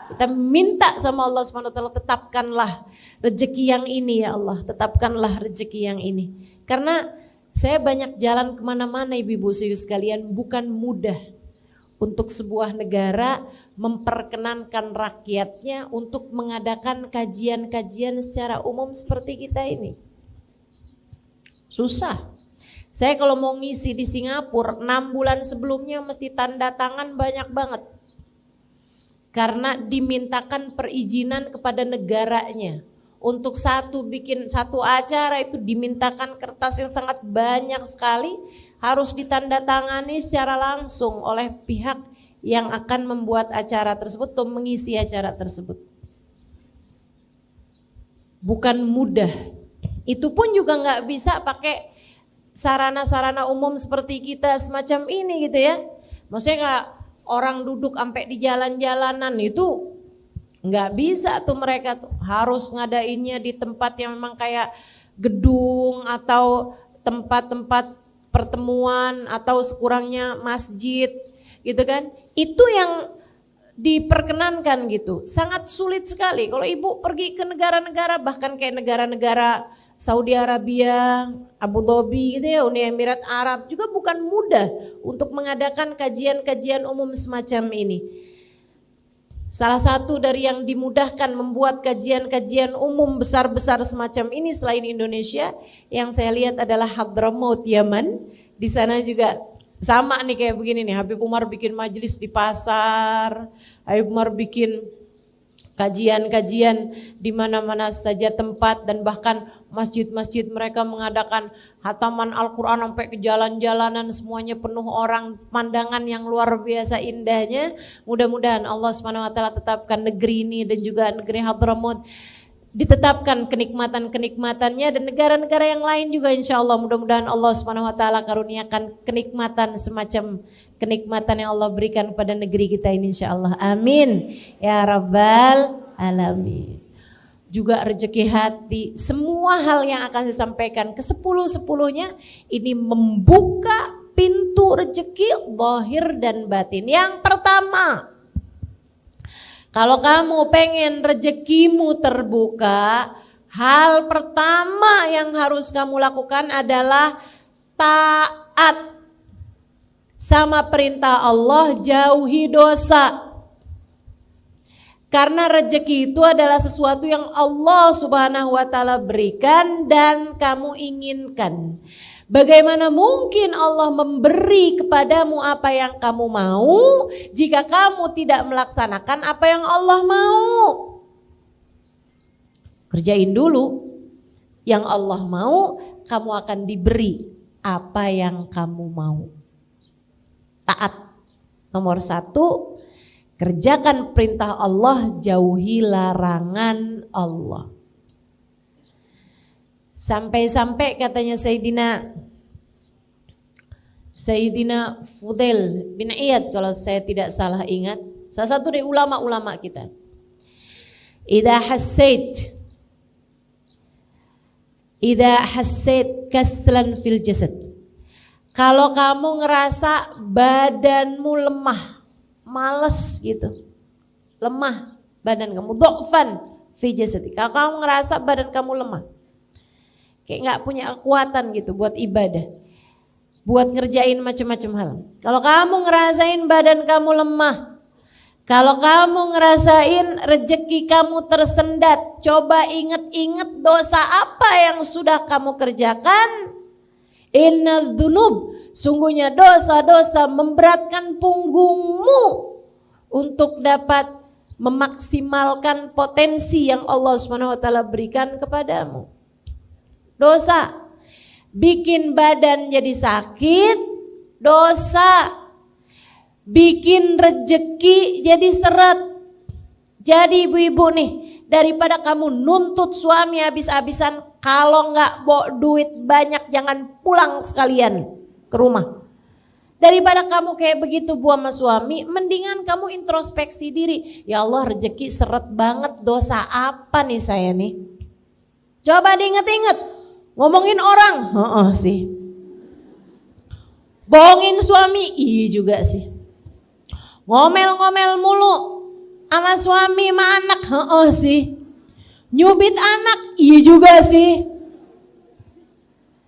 Kita minta sama Allah SWT, tetapkanlah rezeki yang ini ya Allah, tetapkanlah rezeki yang ini. Karena saya banyak jalan kemana-mana ibu-ibu sekalian, bukan mudah untuk sebuah negara memperkenankan rakyatnya untuk mengadakan kajian-kajian secara umum seperti kita ini. Susah. Saya kalau mau ngisi di Singapura 6 bulan sebelumnya mesti tanda tangan banyak banget. karena dimintakan perizinan kepada negaranya. Untuk bikin satu acara itu dimintakan kertas yang sangat banyak sekali, harus ditandatangani secara langsung oleh pihak yang akan membuat acara tersebut atau mengisi acara tersebut. Bukan mudah. Itu pun juga nggak bisa pakai sarana-sarana umum seperti kita semacam ini gitu ya. Maksudnya nggak orang duduk sampai di jalan-jalanan itu nggak bisa tuh, mereka tuh harus ngadainnya di tempat yang memang kayak gedung atau tempat-tempat pertemuan atau sekurangnya masjid gitu kan. Itu yang diperkenankan gitu. Sangat sulit sekali kalau ibu pergi ke negara-negara, bahkan kayak negara-negara Saudi Arabia, Abu Dhabi gitu ya, Uni Emirat Arab, juga bukan mudah untuk mengadakan kajian-kajian umum semacam ini. Salah satu dari yang dimudahkan membuat kajian-kajian umum besar-besar semacam ini selain Indonesia, yang saya lihat adalah Hadramaut, Yaman. Di sana juga sama nih kayak begini nih, Habib Umar bikin majelis di pasar, Habib Umar bikin kajian-kajian di mana-mana saja tempat, dan bahkan masjid-masjid mereka mengadakan hataman Al-Quran sampai ke jalan-jalanan, semuanya penuh orang, pemandangan yang luar biasa indahnya. Mudah-mudahan Allah SWT tetapkan negeri ini dan juga negeri Hadramaut ditetapkan kenikmatan-kenikmatannya, dan negara-negara yang lain juga insya Allah mudah-mudahan Allah SWT karuniakan kenikmatan semacam kenikmatan yang Allah berikan pada negeri kita ini insya Allah. Amin ya Rabbal Alamin. Juga rezeki hati, semua hal yang akan saya sampaikan ke 10-10-nya ini membuka pintu rezeki zahir dan batin. Yang pertama, kalau kamu pengen rezekimu terbuka, hal pertama yang harus kamu lakukan adalah taat sama perintah Allah, jauhi dosa. Karena rezeki itu adalah sesuatu yang Allah Subhanahu wa taala berikan dan kamu inginkan. Bagaimana mungkin Allah memberi kepadamu apa yang kamu mau jika kamu tidak melaksanakan apa yang Allah mau? Kerjain dulu yang Allah mau, kamu akan diberi apa yang kamu mau. Taat. Nomor 1, kerjakan perintah Allah, jauhi larangan Allah. Sampai-sampai katanya Sayyidina Fudail bin Iyad kalau saya tidak salah ingat, salah satu dari ulama-ulama kita. Idza hassait kaslan fil jasad. Kalau kamu ngerasa badanmu lemah, males gitu. Lemah badan kamu, dhafan fi jasad. Kalau kamu ngerasa badan kamu lemah, kayak nggak punya kekuatan gitu buat ibadah, buat ngerjain macam-macam hal. Kalau kamu ngerasain badan kamu lemah, kalau kamu ngerasain rezeki kamu tersendat, coba inget-inget dosa apa yang sudah kamu kerjakan. Innal dzunub, sungguhnya dosa-dosa memberatkan punggungmu untuk dapat memaksimalkan potensi yang Allah SWT berikan kepadamu. Dosa bikin badan jadi sakit, dosa bikin rezeki jadi seret. Jadi ibu-ibu nih, daripada kamu nuntut suami habis-habisan, kalau nggak bawa duit banyak jangan pulang sekalian ke rumah. Daripada kamu kayak begitu bu sama suami, mendingan kamu introspeksi diri. Ya Allah, rezeki seret banget, dosa apa nih saya nih? Coba diinget-inget. Ngomongin orang, sih. Bohongin suami, iya juga sih. Ngomel-ngomel mulu sama suami sama anak, sih. Nyubit anak, iya juga sih.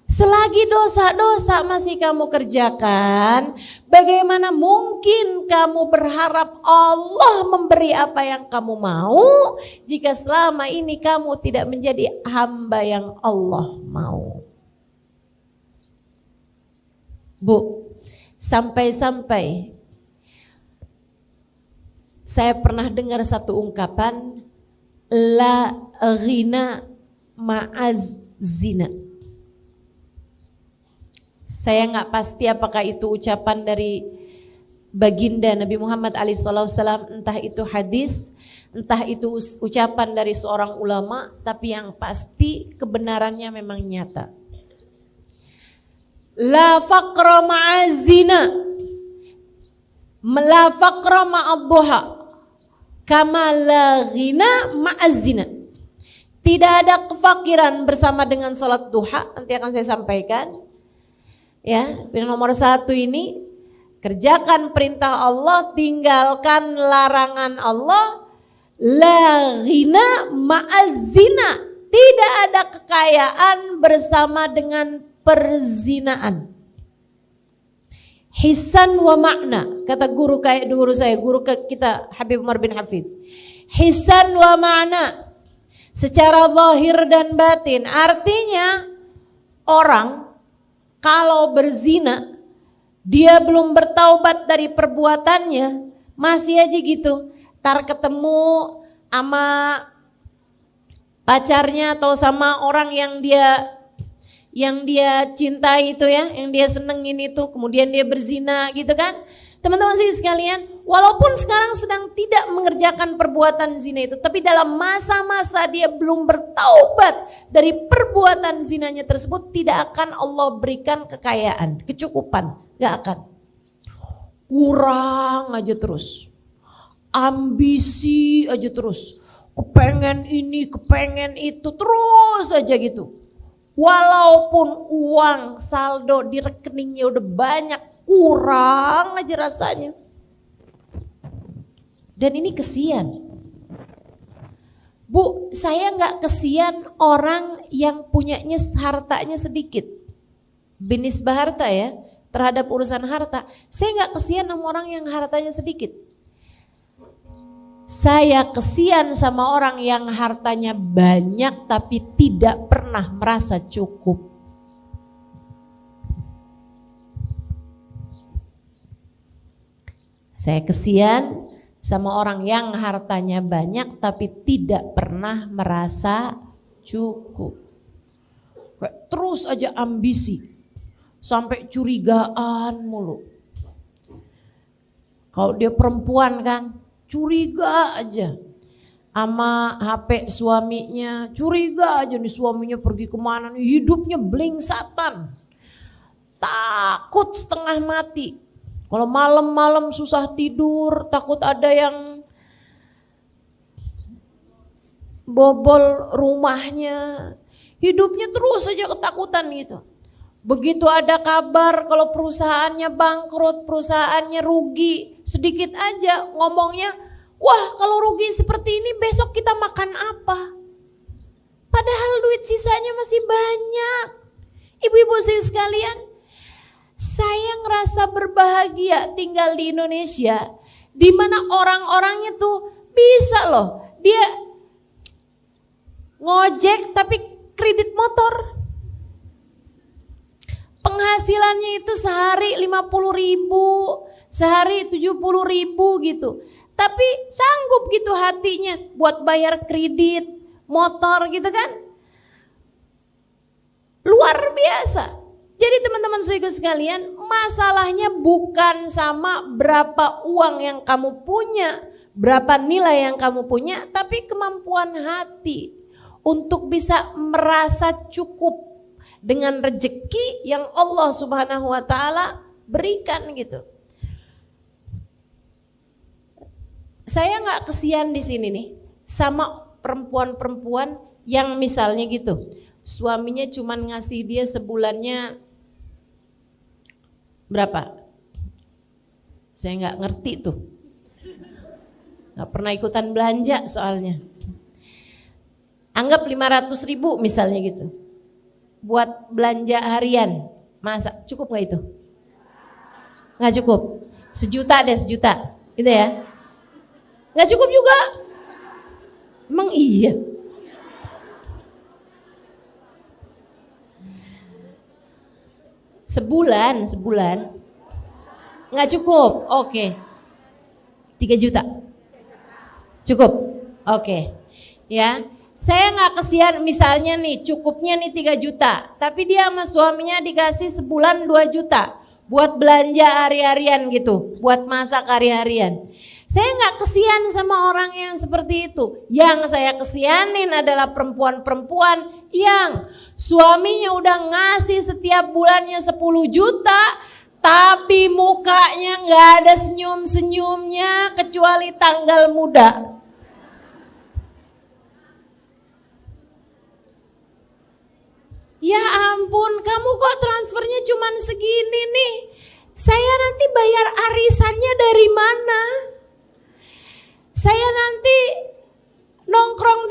Selagi dosa-dosa masih kamu kerjakan, bagaimana mungkin kamu berharap Allah memberi apa yang kamu mau jika selama ini kamu tidak menjadi hamba yang Allah mau? Bu, sampai-sampai Saya pernah dengar satu ungkapan, la ghina ma'az zina. Saya nggak pasti apakah itu ucapan dari baginda Nabi Muhammad SAW, entah itu hadis, entah itu ucapan dari seorang ulama, tapi yang pasti kebenarannya memang nyata. La faqra ma'az zina, la faqra ma'ad-duha, kama la ghina ma'az zina. Tidak ada kefakiran bersama dengan salat duha, nanti akan saya sampaikan. Ya, nomor 1 ini, kerjakan perintah Allah, tinggalkan larangan Allah. La ghina ma'az zina, tidak ada kekayaan bersama dengan perzinaan. Hisan wa makna, kata guru saya, guru kita Habib Umar bin Hafid. Hisan wa makna, secara zahir dan batin, artinya orang kalau berzina, dia belum bertaubat dari perbuatannya, masih aja gitu. Tar ketemu sama pacarnya atau sama orang yang dia cintai itu ya, yang dia senengin itu, kemudian dia berzina gitu kan. Teman-teman sih sekalian, walaupun sekarang sedang tidak mengerjakan perbuatan zina itu, tapi dalam masa-masa dia belum bertaubat dari perbuatan zinanya tersebut, tidak akan Allah berikan kekayaan, kecukupan, gak akan. Kurang aja terus, ambisi aja terus, kepengen ini, kepengen itu, terus aja gitu. Walaupun uang saldo di rekeningnya udah banyak, kurang aja rasanya. Dan ini kesian. Bu, saya gak kesian orang yang punyanya hartanya sedikit. Binisbah harta ya, terhadap urusan harta. Saya gak kesian sama orang yang hartanya sedikit. Saya kesian sama orang yang hartanya banyak tapi tidak pernah merasa cukup. Saya kesian sama orang yang hartanya banyak tapi tidak pernah merasa cukup. Terus aja ambisi, sampai curigaan mulu. Kalau dia perempuan kan, curiga aja sama HP suaminya, curiga aja nih suaminya pergi kemana nih, hidupnya blingsatan, takut setengah mati. Kalau malam-malam susah tidur, takut ada yang bobol rumahnya, hidupnya terus saja ketakutan gitu. Begitu ada kabar kalau perusahaannya bangkrut, perusahaannya rugi, sedikit aja ngomongnya, wah kalau rugi seperti ini besok kita makan apa? Padahal duit sisanya masih banyak. Ibu-ibu sekalian, saya ngerasa berbahagia tinggal di Indonesia, di mana orang-orangnya tuh bisa loh, dia ngojek tapi kredit motor. Penghasilannya itu sehari 50.000, sehari 70.000 gitu. Tapi sanggup gitu hatinya buat bayar kredit motor gitu kan. Luar biasa. Jadi teman-teman saudara sekalian, masalahnya bukan sama berapa uang yang kamu punya, berapa nilai yang kamu punya, tapi kemampuan hati untuk bisa merasa cukup dengan rezeki yang Allah Subhanahu wa taala berikan gitu. Saya nggak kesian di sini nih sama perempuan-perempuan yang misalnya gitu, suaminya cuman ngasih dia sebulannya berapa? Saya nggak ngerti tuh, nggak pernah ikutan belanja soalnya. Anggap 500.000 misalnya gitu, buat belanja harian, masa cukup nggak itu? Nggak cukup. 1 juta deh, 1 juta, gitu ya? Nggak cukup juga. Emang iya? Sebulan nggak cukup, oke. 3 juta. Cukup? Oke. Ya, saya nggak kesian misalnya nih cukupnya nih 3 juta. Tapi dia sama suaminya dikasih sebulan 2 juta. Buat belanja hari-harian gitu. Buat masak hari-harian. Saya nggak kesian sama orang yang seperti itu. Yang saya kesianin adalah perempuan-perempuan yang suaminya udah ngasih setiap bulannya 10 juta. Tapi mukanya nggak ada senyum-senyumnya kecuali tanggal muda. Ya ampun, kamu kok transfernya cuman segini nih? Saya nanti bayar arisannya dari mana? Saya nanti nongkrong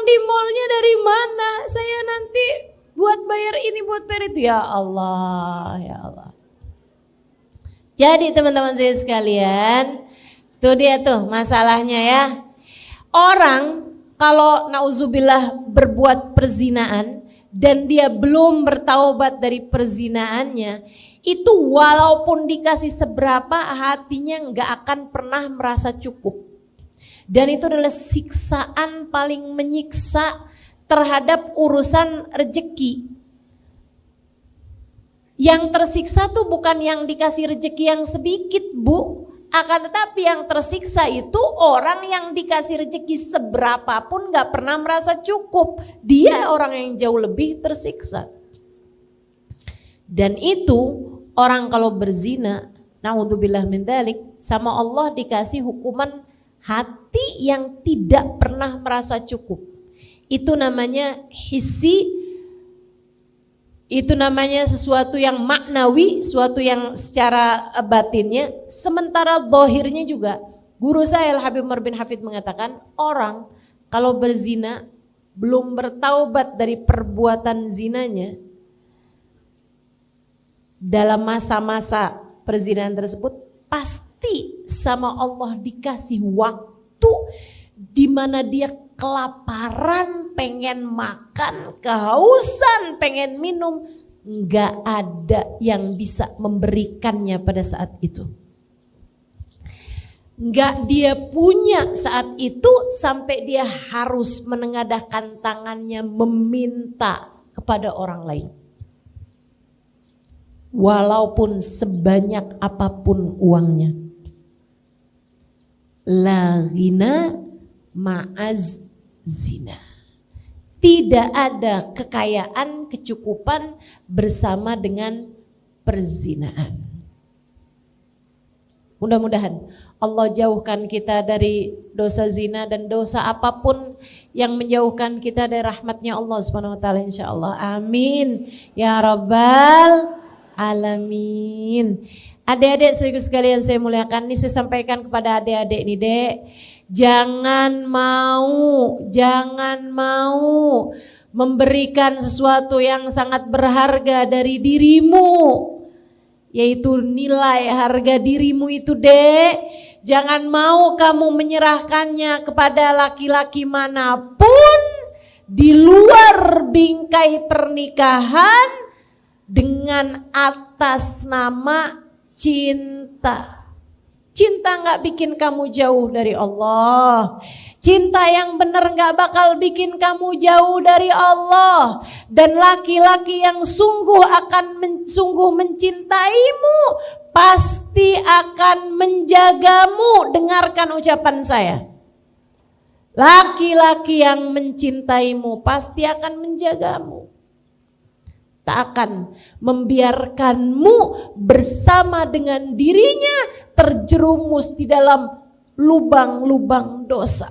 di mallnya dari mana? Saya nanti buat bayar ini, buat bayar itu. Ya Allah, ya Allah. Jadi teman-teman saya sekalian, tuh dia tuh masalahnya ya. Orang kalau nauzubillah berbuat perzinaan dan dia belum bertaubat dari perzinaannya, itu walaupun dikasih seberapa hatinya nggak akan pernah merasa cukup. Dan itu adalah siksaan paling menyiksa terhadap urusan rezeki. Yang tersiksa tuh bukan yang dikasih rezeki yang sedikit, Bu. Akan tetapi yang tersiksa itu orang yang dikasih rezeki seberapapun gak pernah merasa cukup. Dia orang yang jauh lebih tersiksa. Dan itu orang kalau berzina, naudzubillah min dzalik, sama Allah dikasih hukuman hati yang tidak pernah merasa cukup. Itu namanya hissi. Itu namanya sesuatu yang maknawi, sesuatu yang secara batinnya, sementara zahirnya juga. Guru saya Al-Habib Umar bin Hafid mengatakan, orang kalau berzina belum bertaubat dari perbuatan zinanya, dalam masa-masa perzinahan tersebut pasti sama Allah dikasih waktu di mana dia kelaparan, pengen makan, kehausan, pengen minum, nggak ada yang bisa memberikannya pada saat itu. Nggak dia punya saat itu sampai dia harus menengadahkan tangannya meminta kepada orang lain. Walaupun sebanyak apapun uangnya. La ghina ma'az zina. Tidak ada kekayaan, kecukupan bersama dengan perzinaan. Mudah-mudahan Allah jauhkan kita dari dosa zina dan dosa apapun yang menjauhkan kita dari rahmatnya Allah Subhanahu wa taala insyaallah. Amin ya rabbal alamin. Adik-adik saudara sekalian saya muliakan, ini saya sampaikan kepada adik-adik nih, Dek. Jangan mau memberikan sesuatu yang sangat berharga dari dirimu, yaitu nilai harga dirimu itu, Dek. Jangan mau kamu menyerahkannya kepada laki-laki manapun di luar bingkai pernikahan dengan atas nama cinta. Cinta gak bikin kamu jauh dari Allah. Cinta yang benar gak bakal bikin kamu jauh dari Allah. Dan laki-laki yang sungguh mencintaimu pasti akan menjagamu. Dengarkan ucapan saya. Laki-laki yang mencintaimu pasti akan menjagamu. Tak akan membiarkanmu bersama dengan dirinya terjerumus di dalam lubang-lubang dosa,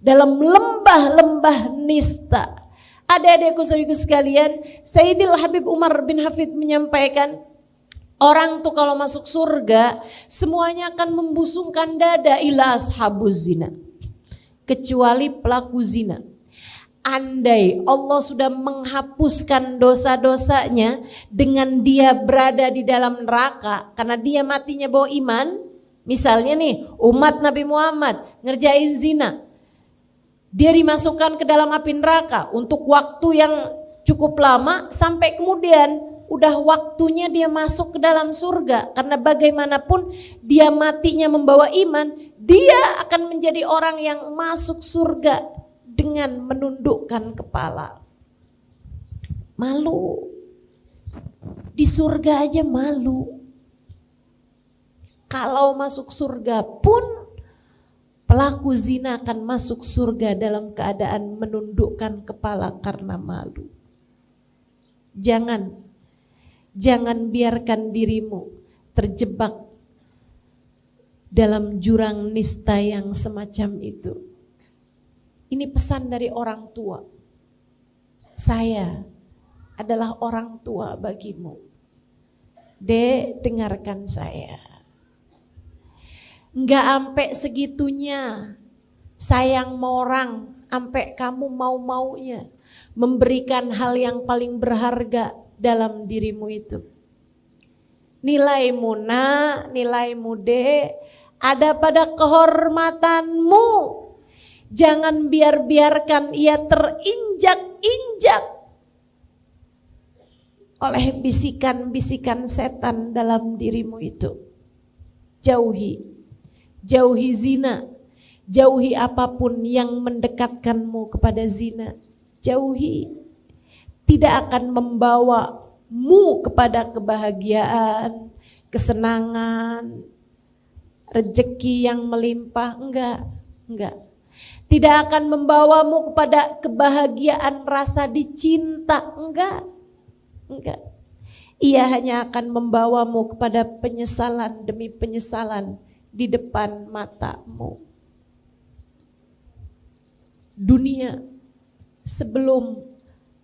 dalam lembah-lembah nista. Adik-adikku saudaraku sekalian, Sayyidil Habib Umar bin Hafid menyampaikan, orang tuh kalau masuk surga semuanya akan membusungkan dada ila ashabuz zina, kecuali pelaku zina. Andai Allah sudah menghapuskan dosa-dosanya dengan dia berada di dalam neraka karena dia matinya bawa iman, misalnya nih umat Nabi Muhammad ngerjain zina, dia dimasukkan ke dalam api neraka untuk waktu yang cukup lama sampai kemudian udah waktunya dia masuk ke dalam surga. Karena bagaimanapun dia matinya membawa iman, dia akan menjadi orang yang masuk surga dengan menundukkan kepala. Malu. Di surga aja malu. Kalau masuk surga pun pelaku zina akan masuk surga dalam keadaan menundukkan kepala karena malu. Jangan biarkan dirimu terjebak dalam jurang nista yang semacam itu. Ini pesan dari orang tua. Saya adalah orang tua bagimu. Dek, dengarkan saya. Enggak sampai segitunya sayang sama orang, sampai kamu mau-maunya memberikan hal yang paling berharga dalam dirimu itu. Nilaimu nak, nilaimu dek, ada pada kehormatanmu. Jangan biarkan ia terinjak-injak oleh bisikan-bisikan setan dalam dirimu itu. Jauhi zina, jauhi apapun yang mendekatkanmu kepada zina. Jauhi, tidak akan membawamu kepada kebahagiaan, kesenangan, rezeki yang melimpah. Enggak. Tidak akan membawamu kepada kebahagiaan rasa dicinta. Enggak. Ia hanya akan membawamu kepada penyesalan demi penyesalan di depan matamu. Dunia, sebelum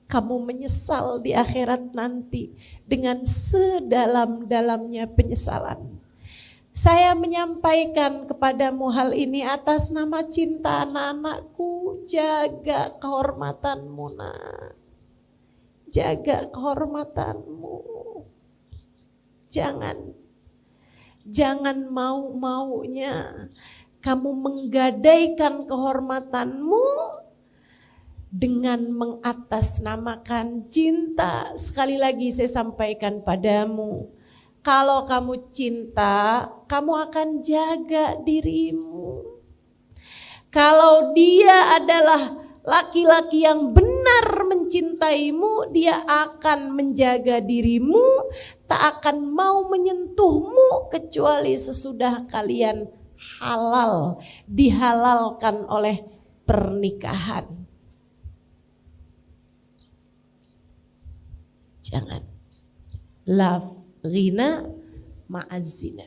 kamu menyesal di akhirat nanti dengan sedalam-dalamnya penyesalan, saya menyampaikan kepadamu hal ini atas nama cinta anak-anakku. Jaga kehormatanmu nak. Jaga kehormatanmu. Jangan mau-maunya kamu menggadaikan kehormatanmu dengan mengatasnamakan cinta. Sekali lagi saya sampaikan padamu, kalau kamu cinta, kamu akan jaga dirimu. Kalau dia adalah laki-laki yang benar mencintaimu, dia akan menjaga dirimu, tak akan mau menyentuhmu kecuali sesudah kalian halal, dihalalkan oleh pernikahan. Jangan. Love ghina ma'azina.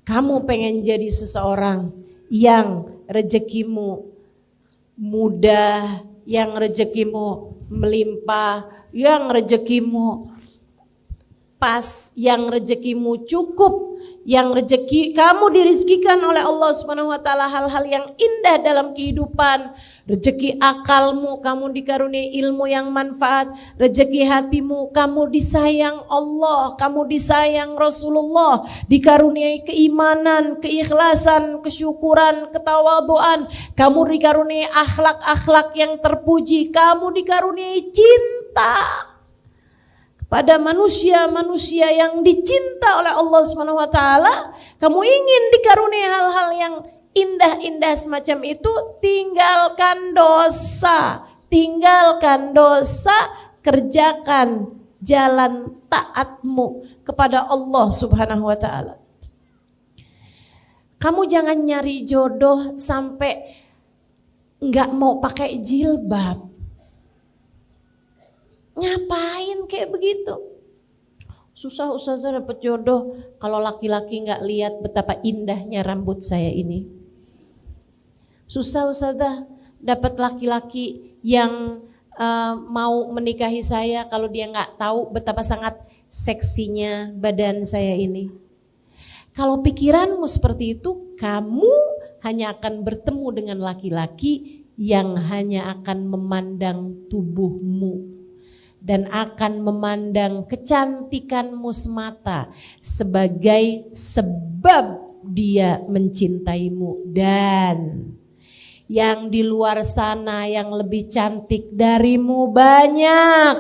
Kamu pengen jadi seseorang yang rezekimu mudah, yang rezekimu melimpah, yang rezekimu pas, yang rezekimu cukup, yang rezeki kamu dirizkikan oleh Allah Subhanahu wa taala hal-hal yang indah dalam kehidupan. Rezeki akalmu, kamu dikaruniai ilmu yang manfaat. Rezeki hatimu, kamu disayang Allah, kamu disayang Rasulullah, dikaruniai keimanan, keikhlasan, kesyukuran, ketawaduan. Kamu dikaruniai akhlak-akhlak yang terpuji, kamu dikaruniai cinta pada manusia-manusia yang dicinta oleh Allah Subhanahu wa taala. Kamu ingin dikaruniai hal-hal yang indah-indah semacam itu, tinggalkan dosa, kerjakan jalan taatmu kepada Allah Subhanahu wa taala. Kamu jangan nyari jodoh sampai enggak mau pakai jilbab. Ngapain kayak begitu? Susah ustazah dapat jodoh kalau laki-laki nggak lihat betapa indahnya rambut saya ini. Susah ustazah dapat laki-laki yang mau menikahi saya kalau dia nggak tahu betapa sangat seksinya badan saya ini. Kalau pikiranmu seperti itu, kamu hanya akan bertemu dengan laki-laki yang hanya akan memandang tubuhmu dan akan memandang kecantikanmu semata sebagai sebab dia mencintaimu. Dan yang di luar sana yang lebih cantik darimu banyak,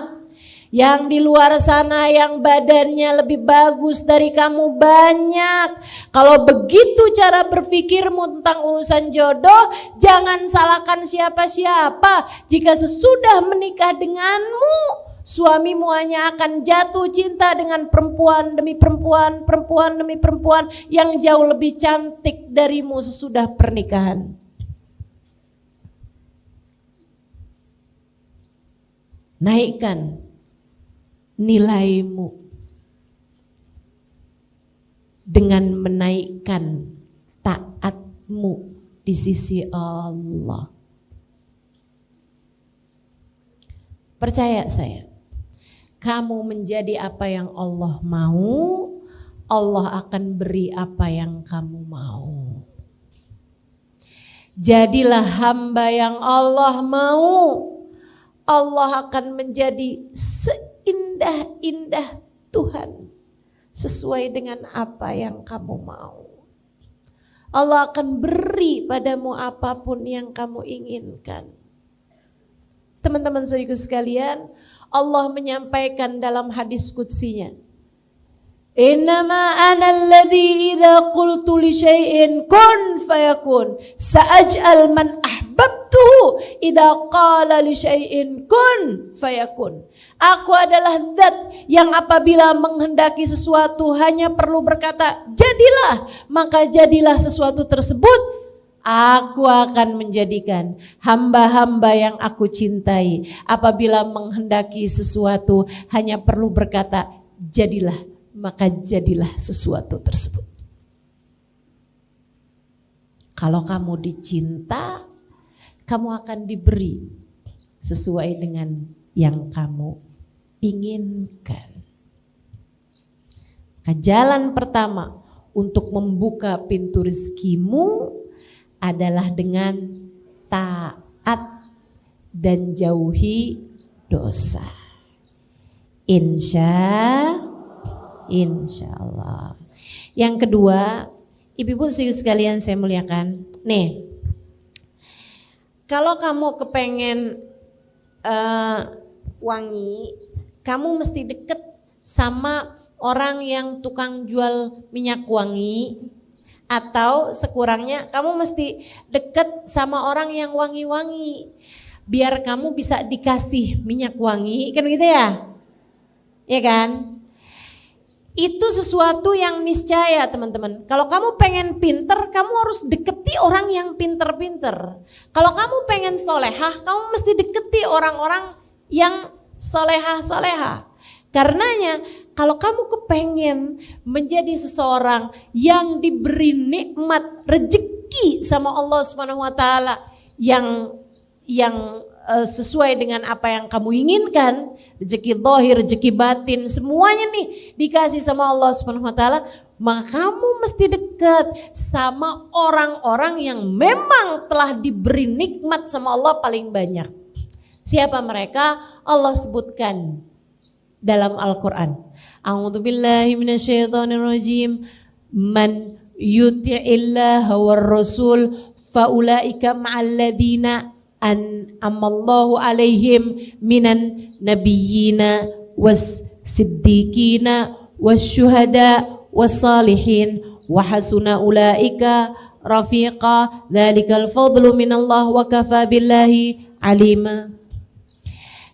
Yang di luar sana yang badannya lebih bagus dari kamu banyak. Kalau begitu cara berpikirmu tentang urusan jodoh, jangan salahkan siapa-siapa. Jika sesudah menikah denganmu, suamimu hanya akan jatuh cinta dengan perempuan demi perempuan, perempuan demi perempuan yang jauh lebih cantik darimu sesudah pernikahan. Naikkan nilaimu dengan menaikkan taatmu di sisi Allah. Percaya saya, kamu menjadi apa yang Allah mau, Allah akan beri apa yang kamu mau. Jadilah hamba yang Allah mau, Allah akan menjadi seindah-indah Tuhan sesuai dengan apa yang kamu mau. Allah akan beri padamu apapun yang kamu inginkan. Teman-teman saudaraku sekalian, Allah menyampaikan dalam hadis qudsinya, Innama ana alladhi idza qultu li syai'in kun fayakun sa'aj'al man ahbabtuhu idza qala li syai'in kun fayakun. Aku adalah zat yang apabila menghendaki sesuatu hanya perlu berkata jadilah, maka jadilah sesuatu tersebut. Aku akan menjadikan hamba-hamba yang aku cintai apabila menghendaki sesuatu hanya perlu berkata jadilah, maka jadilah sesuatu tersebut. Kalau kamu dicinta, kamu akan diberi sesuai dengan yang kamu inginkan. Jalan pertama untuk membuka pintu rezekimu adalah dengan taat dan jauhi dosa. Insya Allah. Yang kedua, ibu-ibu sekalian saya muliakan. Nih, kalau kamu kepengen wangi, kamu mesti deket sama orang yang tukang jual minyak wangi. Atau sekurangnya kamu mesti deket sama orang yang wangi-wangi. Biar kamu bisa dikasih minyak wangi, kan gitu ya? Ya kan? Itu sesuatu yang niscaya teman-teman. Kalau kamu pengen pinter, kamu harus deketi orang yang pinter-pinter. Kalau kamu pengen solehah, kamu mesti deketi orang-orang yang solehah-solehah. Karenanya kalau kamu kepengen menjadi seseorang yang diberi nikmat rezeki sama Allah Subhanahu wa taala yang sesuai dengan apa yang kamu inginkan, rezeki zahir, rezeki batin, semuanya nih dikasih sama Allah Subhanahu wa taala, maka kamu mesti dekat sama orang-orang yang memang telah diberi nikmat sama Allah paling banyak. Siapa mereka? Allah sebutkan dalam Al-Quran. A'udzubillahi minasyaitonirrajim. Man yuti'illaha war rasul faulaika ma'alladina an'amallahu alaihim minan nabiyyina was siddiqina was syuhada was salihin wa hasuna ulaika rafiqa dzalikal fadlu minallah wa kafa billahi alima.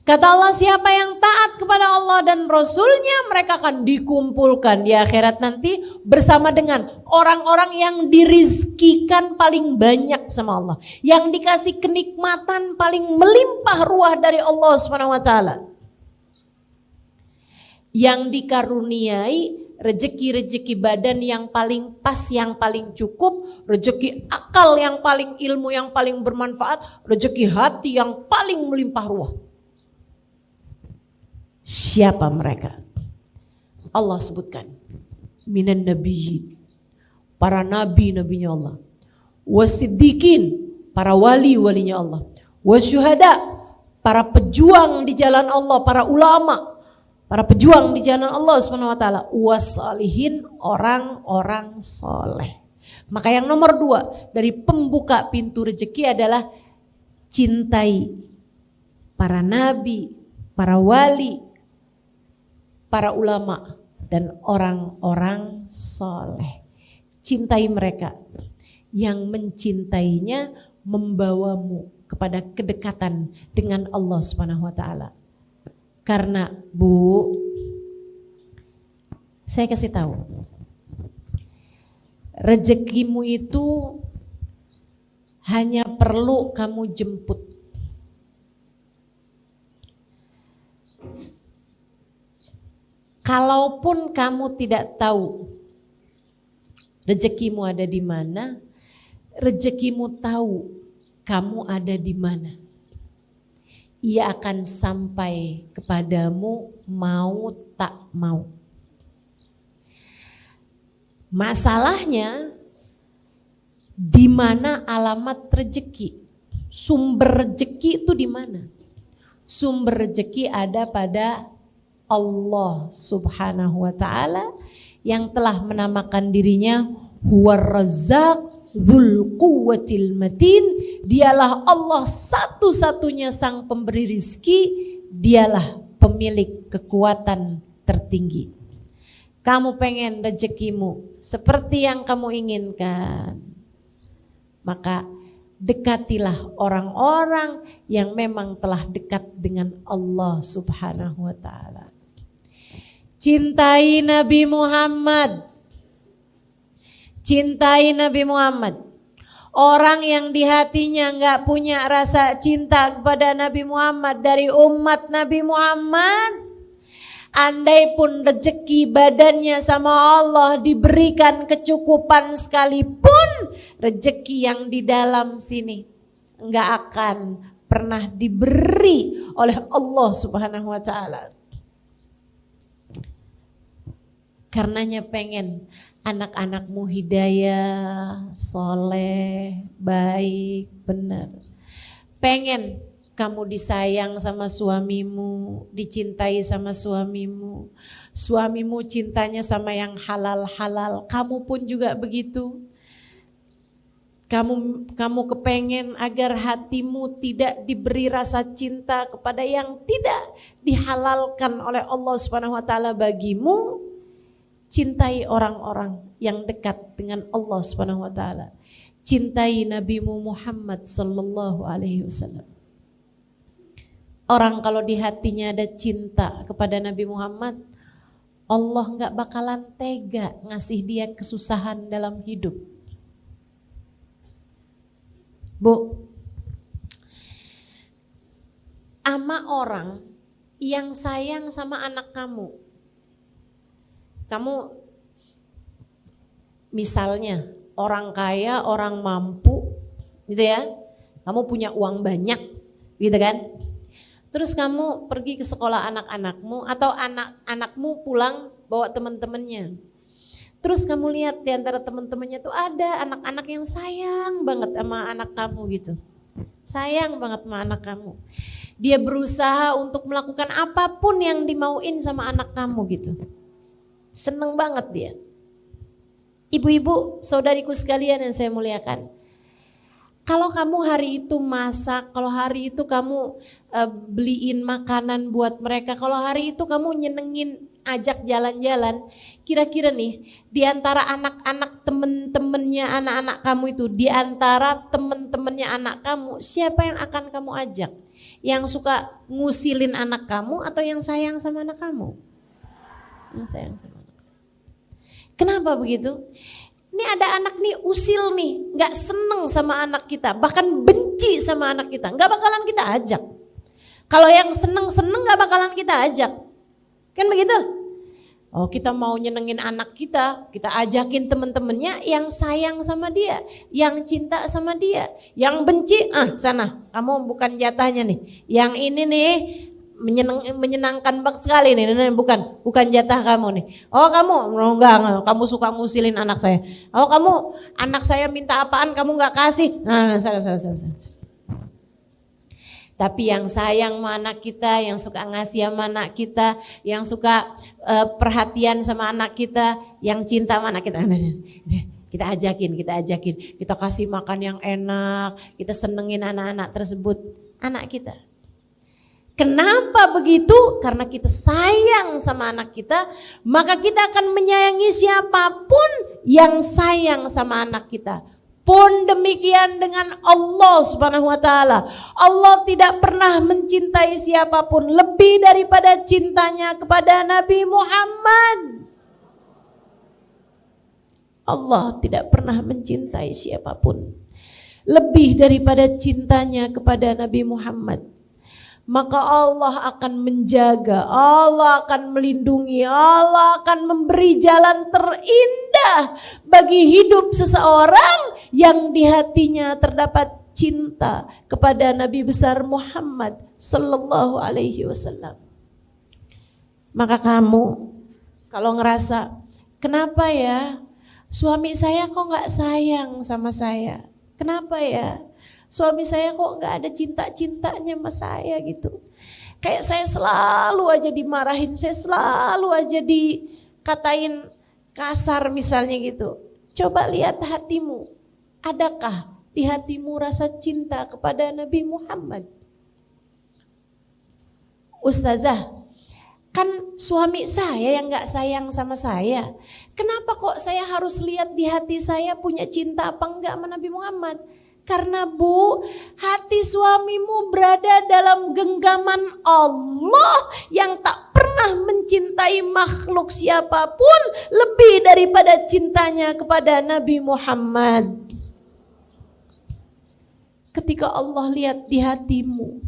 Kata Allah, siapa yang taat kepada Allah dan Rasulnya, mereka akan dikumpulkan di akhirat nanti bersama dengan orang-orang yang dirizkikan paling banyak sama Allah, yang dikasih kenikmatan paling melimpah ruah dari Allah SWT, yang dikaruniai rezeki-rezeki badan yang paling pas, yang paling cukup, rezeki akal yang paling ilmu yang paling bermanfaat, rezeki hati yang paling melimpah ruah. Siapa mereka? Allah sebutkan minan nabiyyin, para nabi-nabinya Allah, wasiddiqin, para wali-walinya Allah, wasyuhada, para pejuang di jalan Allah, para ulama, para pejuang di jalan Allah Subhanahu wa taala, wasalihin, orang-orang soleh. Maka yang nomor 2 dari pembuka pintu rezeki adalah cintai para nabi, para wali, para ulama dan orang-orang soleh. Cintai mereka. Yang mencintainya membawamu kepada kedekatan dengan Allah Subhanahu wa taala. Karena Bu, saya kasih tahu, rezekimu itu hanya perlu kamu jemput. Kalaupun kamu tidak tahu rezekimu ada di mana, rezekimu tahu kamu ada di mana. Ia akan sampai kepadamu mau tak mau. Masalahnya di mana alamat rezeki? Sumber rezeki itu di mana? Sumber rezeki ada pada Allah Subhanahu wa taala yang telah menamakan dirinya Huwar Razzaq Dzul Quwwatil Matin. Dialah Allah satu-satunya sang pemberi rizki, dialah pemilik kekuatan tertinggi. Kamu pengen rezekimu seperti yang kamu inginkan, maka dekatilah orang-orang yang memang telah dekat dengan Allah Subhanahu wa taala. Cintai Nabi Muhammad. Cintai Nabi Muhammad. Orang yang di hatinya enggak punya rasa cinta kepada Nabi Muhammad dari umat Nabi Muhammad, andai pun rezeki badannya sama Allah diberikan kecukupan sekalipun, rezeki yang di dalam sini enggak akan pernah diberi oleh Allah Subhanahu wa taala. Karenanya pengen anak-anakmu hidayah, soleh, baik, benar. Pengen kamu disayang sama suamimu, dicintai sama suamimu. Suamimu cintanya sama yang halal-halal, kamu pun juga begitu. Kamu kepengen agar hatimu tidak diberi rasa cinta kepada yang tidak dihalalkan oleh Allah Subhanahu wa taala bagimu. Cintai orang-orang yang dekat dengan Allah Subhanahu wa taala. Cintai Nabimu Muhammad sallallahu alaihi wasallam. Orang kalau di hatinya ada cinta kepada Nabi Muhammad, Allah enggak bakalan tega ngasih dia kesusahan dalam hidup. Bu, ama orang yang sayang sama anak kamu. Kamu misalnya orang kaya, orang mampu gitu ya. Kamu punya uang banyak gitu kan. Terus kamu pergi ke sekolah anak-anakmu atau anak-anakmu pulang bawa teman-temannya. Terus kamu lihat di antara teman-temannya tuh ada anak-anak yang sayang banget sama anak kamu gitu. Sayang banget sama anak kamu. Dia berusaha untuk melakukan apapun yang dimauin sama anak kamu gitu. Seneng banget dia. Ibu-ibu, saudariku sekalian yang saya muliakan. Kalau kamu hari itu masak, kalau hari itu kamu beliin makanan buat mereka, kalau hari itu kamu nyenengin ajak jalan-jalan, kira-kira nih di antara anak-anak temen-temennya anak-anak kamu itu, di antara temen-temennya anak kamu, siapa yang akan kamu ajak? Yang suka ngusilin anak kamu atau yang sayang sama anak kamu? Yang sayang sama anak. Kenapa begitu? Ini ada anak nih usil nih, gak seneng sama anak kita, bahkan benci sama anak kita, gak bakalan kita ajak. Kalau yang seneng-seneng gak bakalan kita ajak. Kan begitu? Oh, kita mau nyenengin anak kita ajakin temen-temennya yang sayang sama dia, yang cinta sama dia. Yang benci, sana, kamu bukan jatahnya nih. Yang ini nih menyenangkan sekali nih, bukan jatah kamu nih. Oh kamu, enggak, kamu suka ngusilin anak saya. Oh kamu, anak saya minta apaan kamu nggak kasih. Salah. Tapi yang sayang sama anak kita, yang suka ngasih sama anak kita, yang suka perhatian sama anak kita, yang cinta sama anak kita, kita ajakin, kita kasih makan yang enak, kita senengin anak-anak tersebut, anak kita. Kenapa begitu? Karena kita sayang sama anak kita, maka kita akan menyayangi siapapun yang sayang sama anak kita. Pun demikian dengan Allah Subhanahu wa taala. Allah tidak pernah mencintai siapapun lebih daripada cintanya kepada Nabi Muhammad. Allah tidak pernah mencintai siapapun lebih daripada cintanya kepada Nabi Muhammad. Maka Allah akan menjaga, Allah akan melindungi, Allah akan memberi jalan terindah bagi hidup seseorang yang di hatinya terdapat cinta kepada Nabi besar Muhammad sallallahu alaihi wasallam. Maka kamu kalau ngerasa, kenapa ya suami saya kok gak sayang sama saya? Kenapa ya? Suami saya kok gak ada cinta-cintanya sama saya gitu. Kayak saya selalu aja dimarahin, saya selalu aja dikatain kasar misalnya gitu. Coba lihat hatimu, adakah di hatimu rasa cinta kepada Nabi Muhammad? Ustazah, kan suami saya yang gak sayang sama saya. Kenapa kok saya harus lihat di hati saya punya cinta apa enggak sama Nabi Muhammad? Karena Bu, hati suamimu berada dalam genggaman Allah yang tak pernah mencintai makhluk siapapun lebih daripada cintanya kepada Nabi Muhammad. Ketika Allah lihat di hatimu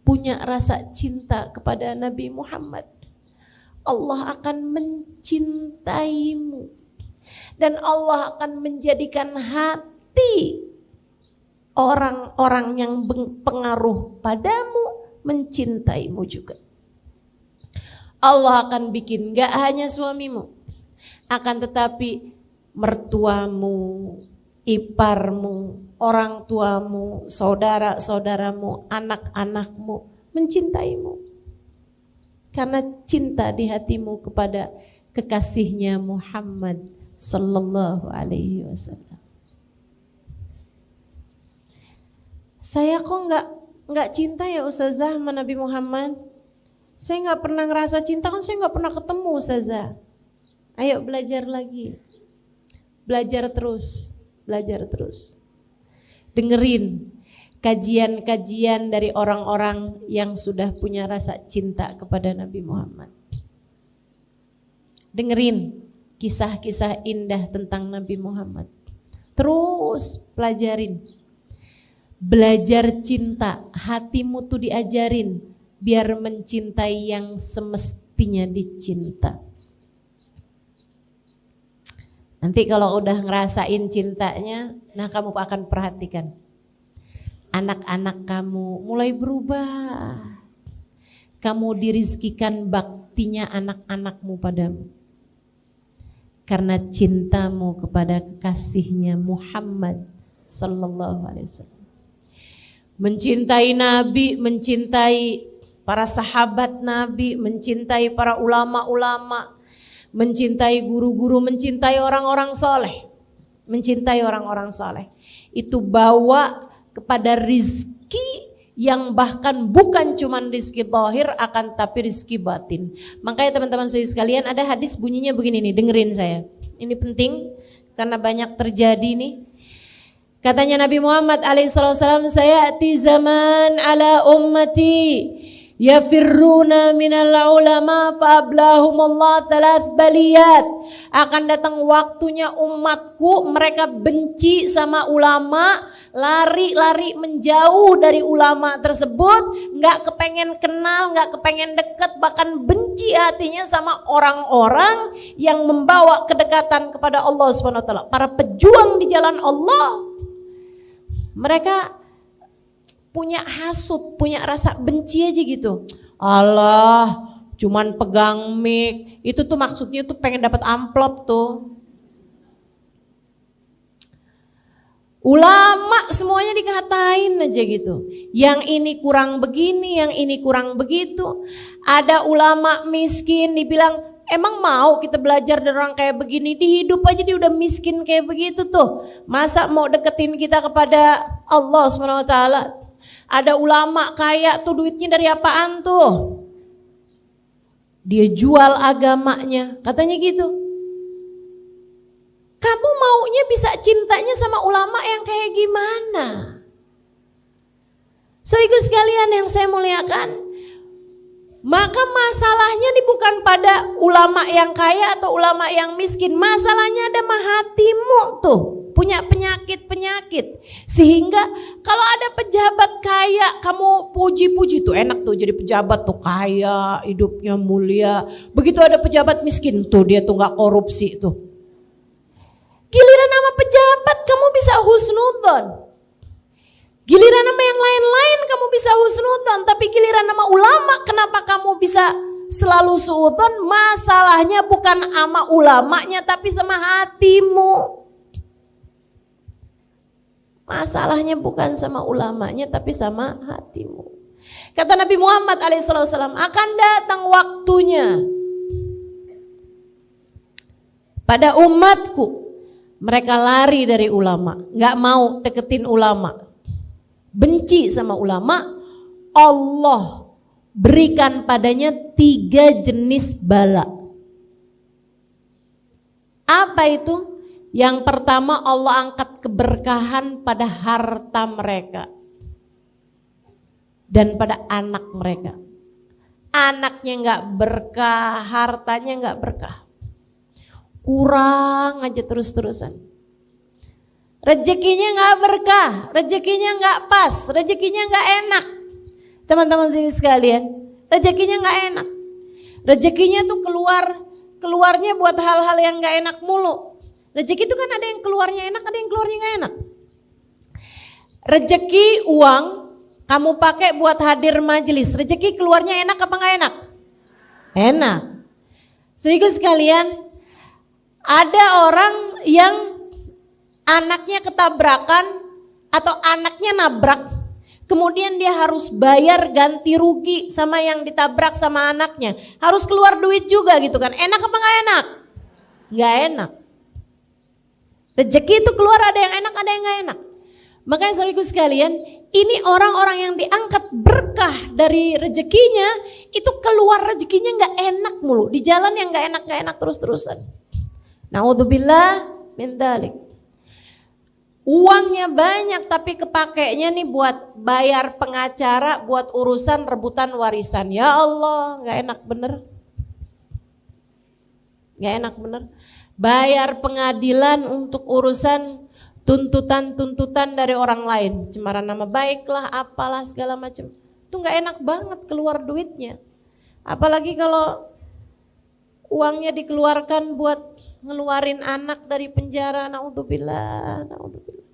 punya rasa cinta kepada Nabi Muhammad, Allah akan mencintaimu dan Allah akan menjadikan hati orang-orang yang berpengaruh padamu mencintaimu juga. Allah akan bikin gak hanya suamimu, akan tetapi mertuamu, iparmu, orang tuamu, saudara-saudaramu, anak-anakmu mencintaimu. Karena cinta di hatimu kepada kekasihnya Muhammad sallallahu alaihi wasallam. Saya kok nggak cinta ya Ustazah sama Nabi Muhammad. Saya nggak pernah ngerasa cinta, kan saya nggak pernah ketemu Ustazah. Ayo belajar lagi, belajar terus. Dengerin kajian-kajian dari orang-orang yang sudah punya rasa cinta kepada Nabi Muhammad. Dengerin kisah-kisah indah tentang Nabi Muhammad. Terus pelajarin. Belajar cinta, hatimu tuh diajarin biar mencintai yang semestinya dicinta. Nanti kalau udah ngerasain cintanya, nah kamu akan perhatikan. Anak-anak kamu mulai berubah. Kamu dirizkikan baktinya anak-anakmu padamu. Karena cintamu kepada kekasihnya Muhammad sallallahu alaihi wasallam. Mencintai Nabi, mencintai para sahabat Nabi, mencintai para ulama-ulama, mencintai guru-guru, mencintai orang-orang soleh. Mencintai orang-orang soleh. Itu bawa kepada rizki yang bahkan bukan cuman rizki zahir, akan tapi rizki batin. Makanya teman-teman sekalian, ada hadis bunyinya begini nih, dengerin saya. Ini penting karena banyak terjadi nih. Katanya Nabi Muhammad alaihissalam, sayati zaman ala ummati yafirruna minal ulama faablahumullah thalath baliyat. Akan datang waktunya umatku mereka benci sama ulama, lari-lari menjauh dari ulama tersebut, nggak kepengen kenal, nggak kepengen deket, bahkan benci hatinya sama orang-orang yang membawa kedekatan kepada Allah Subhanahu wa taala, para pejuang di jalan Allah. Mereka punya hasut, punya rasa benci aja gitu. Allah, cuman pegang mic, itu tuh maksudnya tuh pengen dapat amplop tuh. Ulama semuanya dikatain aja gitu. Yang ini kurang begini, yang ini kurang begitu. Ada ulama miskin dibilang, emang mau kita belajar dari orang kayak begini? Di hidup aja dia udah miskin kayak begitu tuh. Masa mau deketin kita kepada Allah SWT? Ada ulama kaya tuh duitnya dari apaan tuh? Dia jual agamanya, katanya gitu. Kamu maunya bisa cintanya sama ulama yang kayak gimana? Saudaraku sekalian yang saya muliakan, maka masalahnya nih bukan pada ulama yang kaya atau ulama yang miskin. Masalahnya ada mah hatimu tuh, punya penyakit-penyakit. Sehingga kalau ada pejabat kaya, kamu puji-puji tuh enak tuh jadi pejabat tuh kaya, hidupnya mulia. Begitu ada pejabat miskin tuh dia tuh gak korupsi tuh. Giliran nama pejabat kamu bisa husnudzon. Giliran nama yang lain-lain kamu bisa husnudzon, tapi giliran nama ulama kenapa kamu bisa selalu suudzon? Masalahnya bukan sama ulamanya tapi sama hatimu. Masalahnya bukan sama ulamanya tapi sama hatimu. Kata Nabi Muhammad alaihissalam, akan datang waktunya pada umatku mereka lari dari ulama, gak mau deketin ulama, benci sama ulama. Allah berikan padanya 3 jenis bala. Apa itu? Yang pertama, Allah angkat keberkahan pada harta mereka dan pada anak mereka. Anaknya gak berkah, hartanya gak berkah, kurang aja terus-terusan. Rezekinya gak berkah, rezekinya gak pas, rezekinya gak enak. Teman-teman sekalian, rezekinya gak enak. Rezekinya tuh keluarnya buat hal-hal yang gak enak mulu. Rezeki itu kan ada yang keluarnya enak, ada yang keluarnya gak enak. Rezeki uang kamu pakai buat hadir majelis, rezeki keluarnya enak apa gak enak? Enak. Saudaraku sekalian, ada orang yang anaknya ketabrakan atau anaknya nabrak, kemudian dia harus bayar ganti rugi sama yang ditabrak sama anaknya. Harus keluar duit juga gitu kan. Enak apa gak enak? Gak enak. Rezeki itu keluar ada yang enak, ada yang gak enak. Makanya saudaraku sekalian, ini orang-orang yang diangkat berkah dari rezekinya, itu keluar rezekinya gak enak mulu. Di jalan yang gak enak terus-terusan. Na'udzubillah min dzalik. Uangnya banyak tapi kepakainya nih buat bayar pengacara, buat urusan rebutan warisan. Ya Allah, gak enak bener. Gak enak bener. Bayar pengadilan untuk urusan tuntutan-tuntutan dari orang lain. Cemaran nama baik lah, apalah segala macam. Itu gak enak banget keluar duitnya. Apalagi kalau uangnya dikeluarkan buat ngeluarin anak dari penjara. Na'udzubillah, na'udzubillah.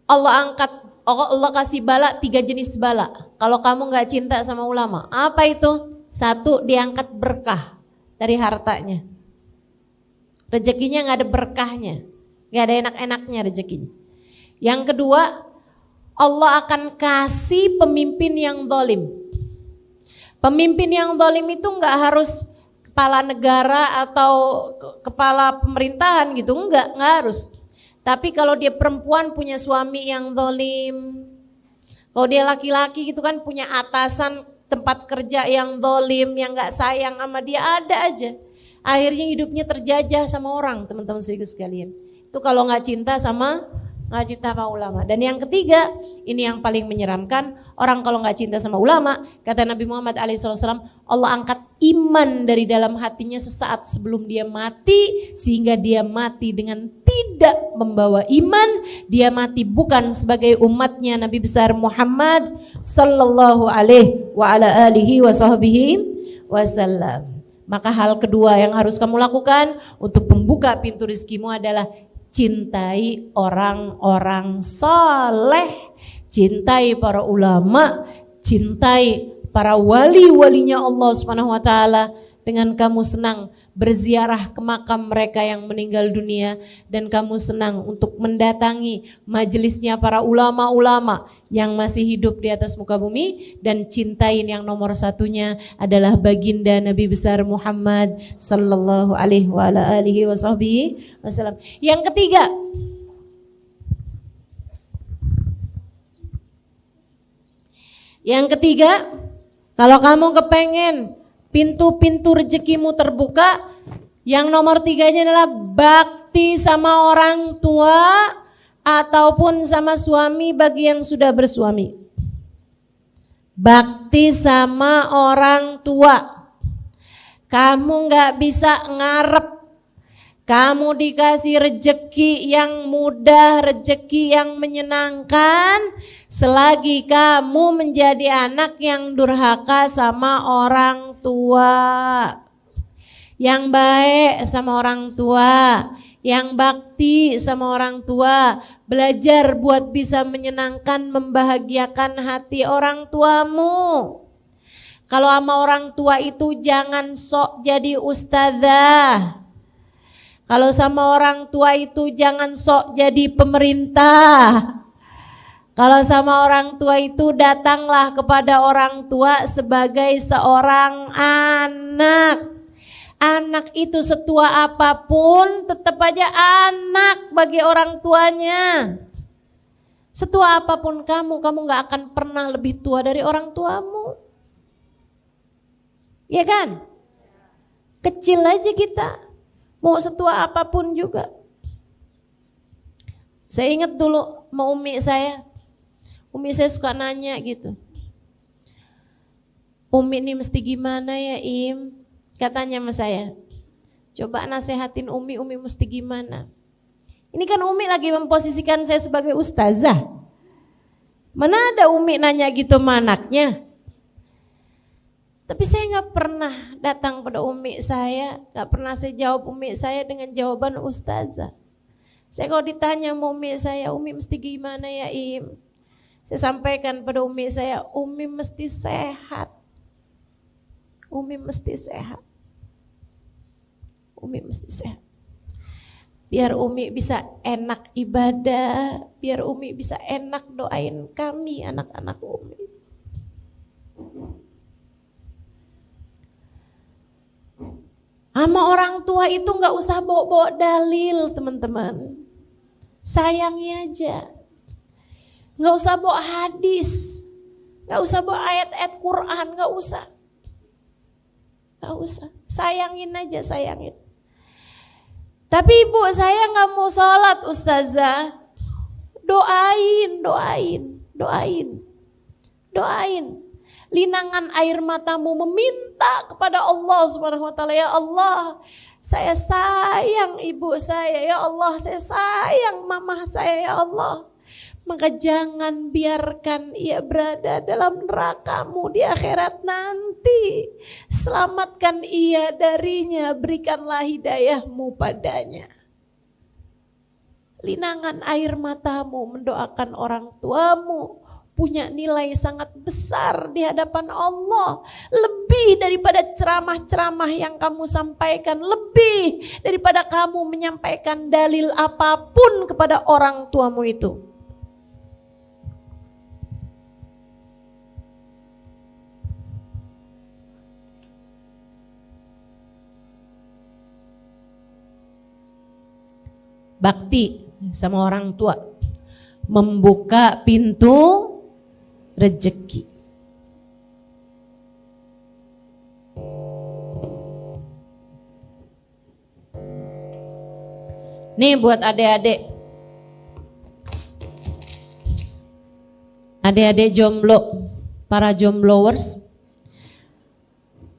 Allah kasih bala 3 jenis bala. Kalau kamu gak cinta sama ulama, apa itu? 1, diangkat berkah dari hartanya. Rezekinya gak ada berkahnya, gak ada enak-enaknya rezekinya. Yang kedua, Allah akan kasih pemimpin yang zalim. Pemimpin yang zalim itu gak harus kepala negara atau kepala pemerintahan gitu, enggak harus. Tapi kalau dia perempuan punya suami yang zalim, kalau dia laki-laki gitu kan punya atasan tempat kerja yang zalim, yang gak sayang sama dia, ada aja. Akhirnya hidupnya terjajah sama orang, teman-teman sekalian. Itu kalau gak cinta sama ulama. Dan yang ketiga, ini yang paling menyeramkan, orang kalau gak cinta sama ulama, kata Nabi Muhammad SAW, Allah angkat iman dari dalam hatinya sesaat sebelum dia mati, sehingga dia mati dengan tidak membawa iman. Dia mati bukan sebagai umatnya Nabi besar Muhammad sallallahu alaihi wa ala alihi wa sahbihi wasallam. Maka hal kedua yang harus kamu lakukan untuk membuka pintu rezekimu adalah cintai orang-orang saleh, cintai para ulama, cintai para wali-walinya Allah Subhanahu wa taala, dengan kamu senang berziarah ke makam mereka yang meninggal dunia, dan kamu senang untuk mendatangi majelisnya para ulama-ulama yang masih hidup di atas muka bumi, dan cintain yang nomor satunya adalah baginda Nabi besar Muhammad sallallahu alaihi wa ala alihi wasallam. Yang ketiga, Yang ketiga, kalau kamu kepengen pintu-pintu rezekimu terbuka, yang nomor 3-nya adalah bakti sama orang tua ataupun sama suami bagi yang sudah bersuami. Bakti sama orang tua. Kamu gak bisa ngarep kamu dikasih rejeki yang mudah, rejeki yang menyenangkan, selagi kamu menjadi anak yang durhaka sama orang tua. Yang baik sama orang tua, yang bakti sama orang tua. Belajar buat bisa menyenangkan, membahagiakan hati orang tuamu. Kalau sama orang tua itu jangan sok jadi ustazah. Kalau sama orang tua itu jangan sok jadi pemerintah. Kalau sama orang tua itu datanglah kepada orang tua sebagai seorang anak. Anak itu setua apapun tetap aja anak bagi orang tuanya. Setua apapun kamu gak akan pernah lebih tua dari orang tuamu. Ya kan? Kecil aja kita. Mau setua apapun juga. Saya ingat dulu mau umi saya suka nanya gitu. Umi ini mesti gimana ya Im? Katanya sama saya. Coba nasehatin umi mesti gimana? Ini kan umi lagi memposisikan saya sebagai ustazah. Mana ada umi nanya gitu sama anaknya? Tapi saya gak pernah datang pada umi saya, gak pernah saya jawab umi saya dengan jawaban ustazah. Saya kalau ditanya sama umi saya, umi mesti gimana ya Im? Saya sampaikan pada umi saya, umi mesti sehat. Umi mesti sehat. Umi mesti sehat. Biar umi bisa enak ibadah, biar umi bisa enak doain kami anak-anak umi. Sama orang tua itu gak usah bawa-bawa dalil teman-teman. Sayangi aja. Gak usah bawa hadis. Gak usah bawa ayat-ayat Quran, gak usah. Gak usah. Sayangin aja, sayangin. Tapi ibu saya gak mau sholat ustazah. Doain. Linangan air matamu meminta kepada Allah Subhanahu wa taala, ya Allah, saya sayang ibu saya, ya Allah, saya sayang mama saya, ya Allah. Maka jangan biarkan ia berada dalam neraka-Mu di akhirat nanti. Selamatkan ia darinya, berikanlah hidayah-Mu padanya. Linangan air matamu mendoakan orang tuamu punya nilai sangat besar di hadapan Allah. Lebih daripada ceramah-ceramah yang kamu sampaikan, lebih daripada kamu menyampaikan dalil apapun kepada orang tuamu itu. Bakti sama orang tua membuka pintu rezeki. Nih buat adik-adik jomblo, para jombloers,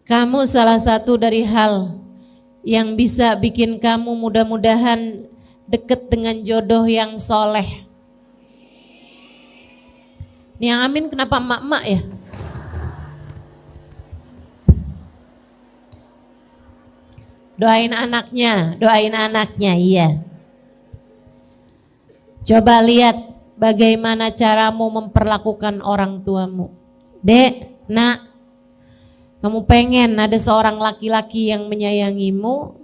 kamu salah satu dari hal yang bisa bikin kamu mudah-mudahan deket dengan jodoh yang soleh. Nih yang amin kenapa emak-emak ya? Doain anaknya, iya. Coba lihat bagaimana caramu memperlakukan orang tuamu. Dek, nak, kamu pengen ada seorang laki-laki yang menyayangimu,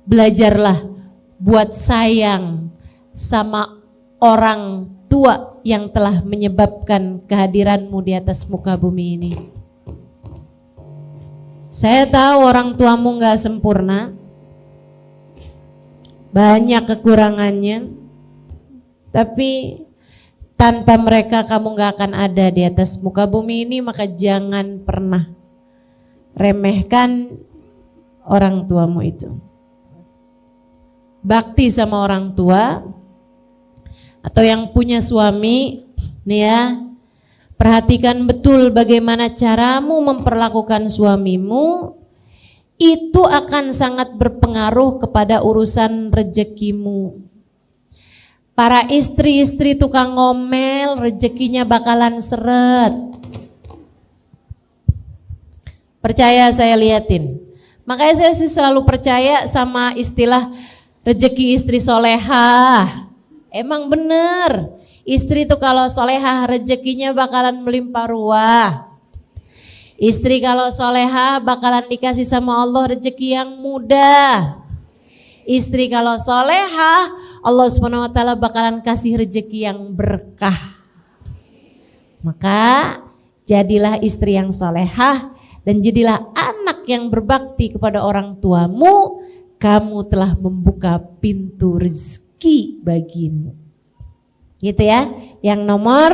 belajarlah buat sayang sama orang tua yang telah menyebabkan kehadiranmu di atas muka bumi ini. Saya tahu orang tuamu gak sempurna, banyak kekurangannya, tapi Tanpa mereka kamu gak akan ada di atas muka bumi ini, maka jangan pernah remehkan orang tuamu itu. Bakti sama orang tua atau yang punya suami nih ya, perhatikan betul bagaimana caramu memperlakukan suamimu. Itu akan sangat berpengaruh kepada urusan rezekimu. Para istri-istri tukang ngomel, rezekinya bakalan seret. Percaya, saya liatin. Makanya saya sih selalu percaya sama istilah rezeki istri solehah. Emang bener, istri tuh kalau solehah rezekinya bakalan melimpah ruah. Istri kalau solehah bakalan dikasih sama Allah rezeki yang mudah. Istri kalau solehah, Allah Subhanahu wa Ta'ala bakalan kasih rezeki yang berkah. Maka jadilah istri yang solehah dan jadilah anak yang berbakti kepada orang tuamu. Kamu telah membuka pintu rezeki bagimu. Gitu ya. Yang nomor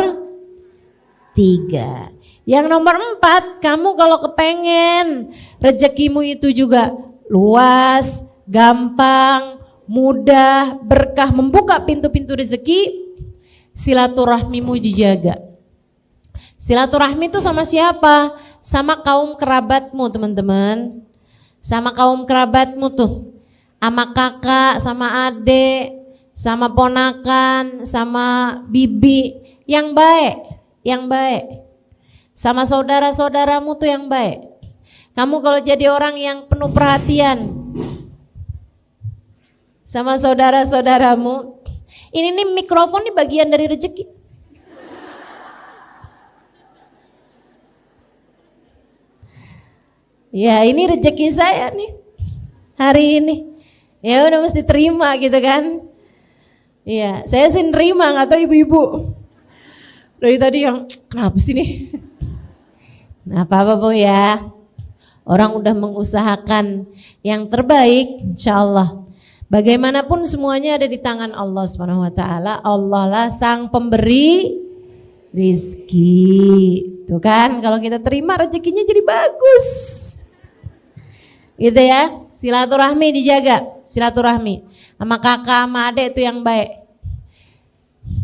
3. Yang nomor 4, kamu kalau kepengen rezekimu itu juga luas, gampang, mudah, berkah, membuka pintu-pintu rezeki, silaturahmimu dijaga. Silaturahmi itu sama siapa? Sama kaum kerabatmu, teman-teman. Sama kaum kerabatmu tuh. Sama kakak, sama adik, sama ponakan, sama bibi, yang baik, yang baik. Sama saudara-saudaramu tuh yang baik. Kamu kalau jadi orang yang penuh perhatian sama saudara-saudaramu, ini nih mikrofon nih bagian dari rezeki. Ya ini rezeki saya nih hari ini. Ya udah mesti terima gitu kan. Iya, saya sih nerima, nggak tahu ibu-ibu. Dari tadi yang kenapa sih nih? Nah, apa-apa Bu ya. Orang udah mengusahakan yang terbaik, insyaallah. Bagaimanapun semuanya ada di tangan Allah Subhanahu wa Ta'ala. Allah lah sang pemberi rizki. Tuh kan, kalau kita terima rezekinya jadi bagus. Gitu ya. Silaturahmi dijaga, silaturahmi. Sama kakak, sama adik itu yang baik.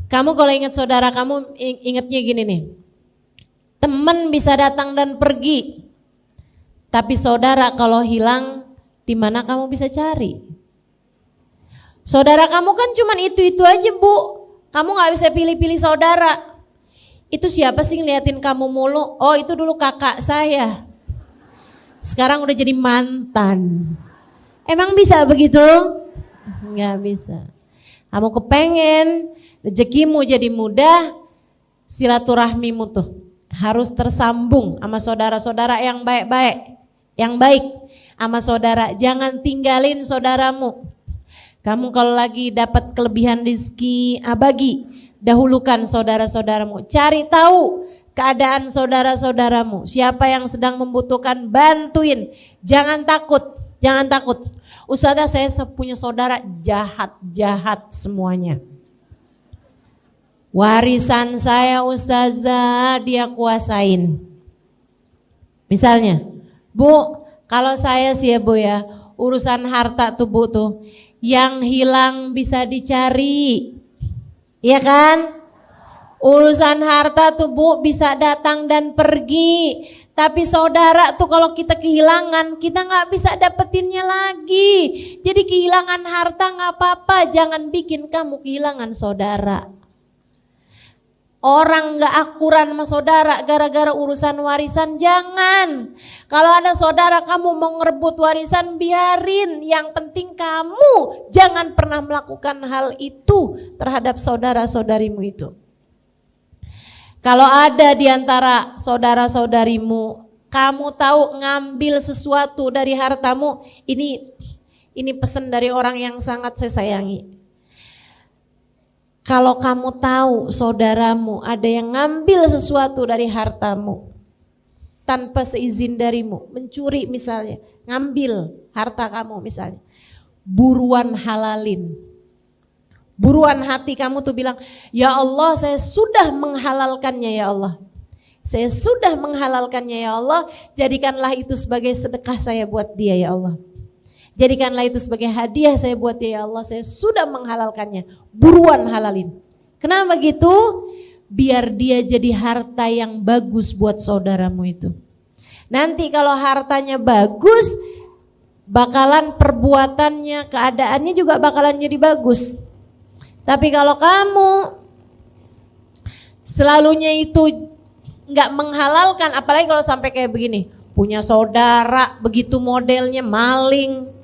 Kamu kalau ingat saudara kamu, ingatnya gini nih. Teman bisa datang dan pergi. Tapi saudara kalau hilang, di mana kamu bisa cari? Saudara kamu kan cuman itu-itu aja Bu. Kamu gak bisa pilih-pilih saudara. Itu siapa sih ngeliatin kamu mulu? Oh itu dulu kakak saya. Sekarang udah jadi mantan. Emang bisa begitu? Gak bisa. Kamu kepengen rezekimu jadi mudah, silaturahmimu tuh harus tersambung sama saudara-saudara yang baik-baik. Yang baik sama saudara, jangan tinggalin saudaramu. Kamu kalau lagi dapat kelebihan rezeki, bagi, dahulukan saudara-saudaramu. Cari tahu keadaan saudara-saudaramu. Siapa yang sedang membutuhkan, bantuin. Jangan takut, jangan takut. Ustazah saya punya saudara jahat-jahat semuanya. Warisan saya ustazah dia kuasain. Misalnya, Bu, kalau saya sih ya Bu ya, urusan harta tuh Bu tuh, yang hilang bisa dicari. Iya kan? Urusan harta tuh Bu bisa datang dan pergi. Tapi saudara tuh kalau kita kehilangan, kita gak bisa dapetinnya lagi. Jadi kehilangan harta gak apa-apa, jangan bikin kamu kehilangan saudara. Orang gak akuran sama saudara gara-gara urusan warisan, jangan. Kalau ada saudara kamu mau ngerebut warisan, biarin. Yang penting kamu jangan pernah melakukan hal itu terhadap saudara-saudarimu itu. Kalau ada di antara saudara-saudarimu, kamu tahu ngambil sesuatu dari hartamu, ini pesan dari orang yang sangat saya sayangi. Kalau kamu tahu saudaramu ada yang ngambil sesuatu dari hartamu tanpa seizin darimu, mencuri misalnya, ngambil harta kamu misalnya, buruan halalin. Buruan hati kamu tuh bilang, ya Allah saya sudah menghalalkannya ya Allah. Saya sudah menghalalkannya ya Allah, jadikanlah itu sebagai sedekah saya buat dia ya Allah. Jadikanlah itu sebagai hadiah saya buat dia ya Allah, saya sudah menghalalkannya. Buruan halalin. Kenapa gitu? Biar dia jadi harta yang bagus buat saudaramu itu. Nanti kalau hartanya bagus, bakalan perbuatannya, keadaannya juga bakalan jadi bagus. Tapi kalau kamu selalunya itu nggak menghalalkan, apalagi kalau sampai kayak begini, punya saudara begitu modelnya maling,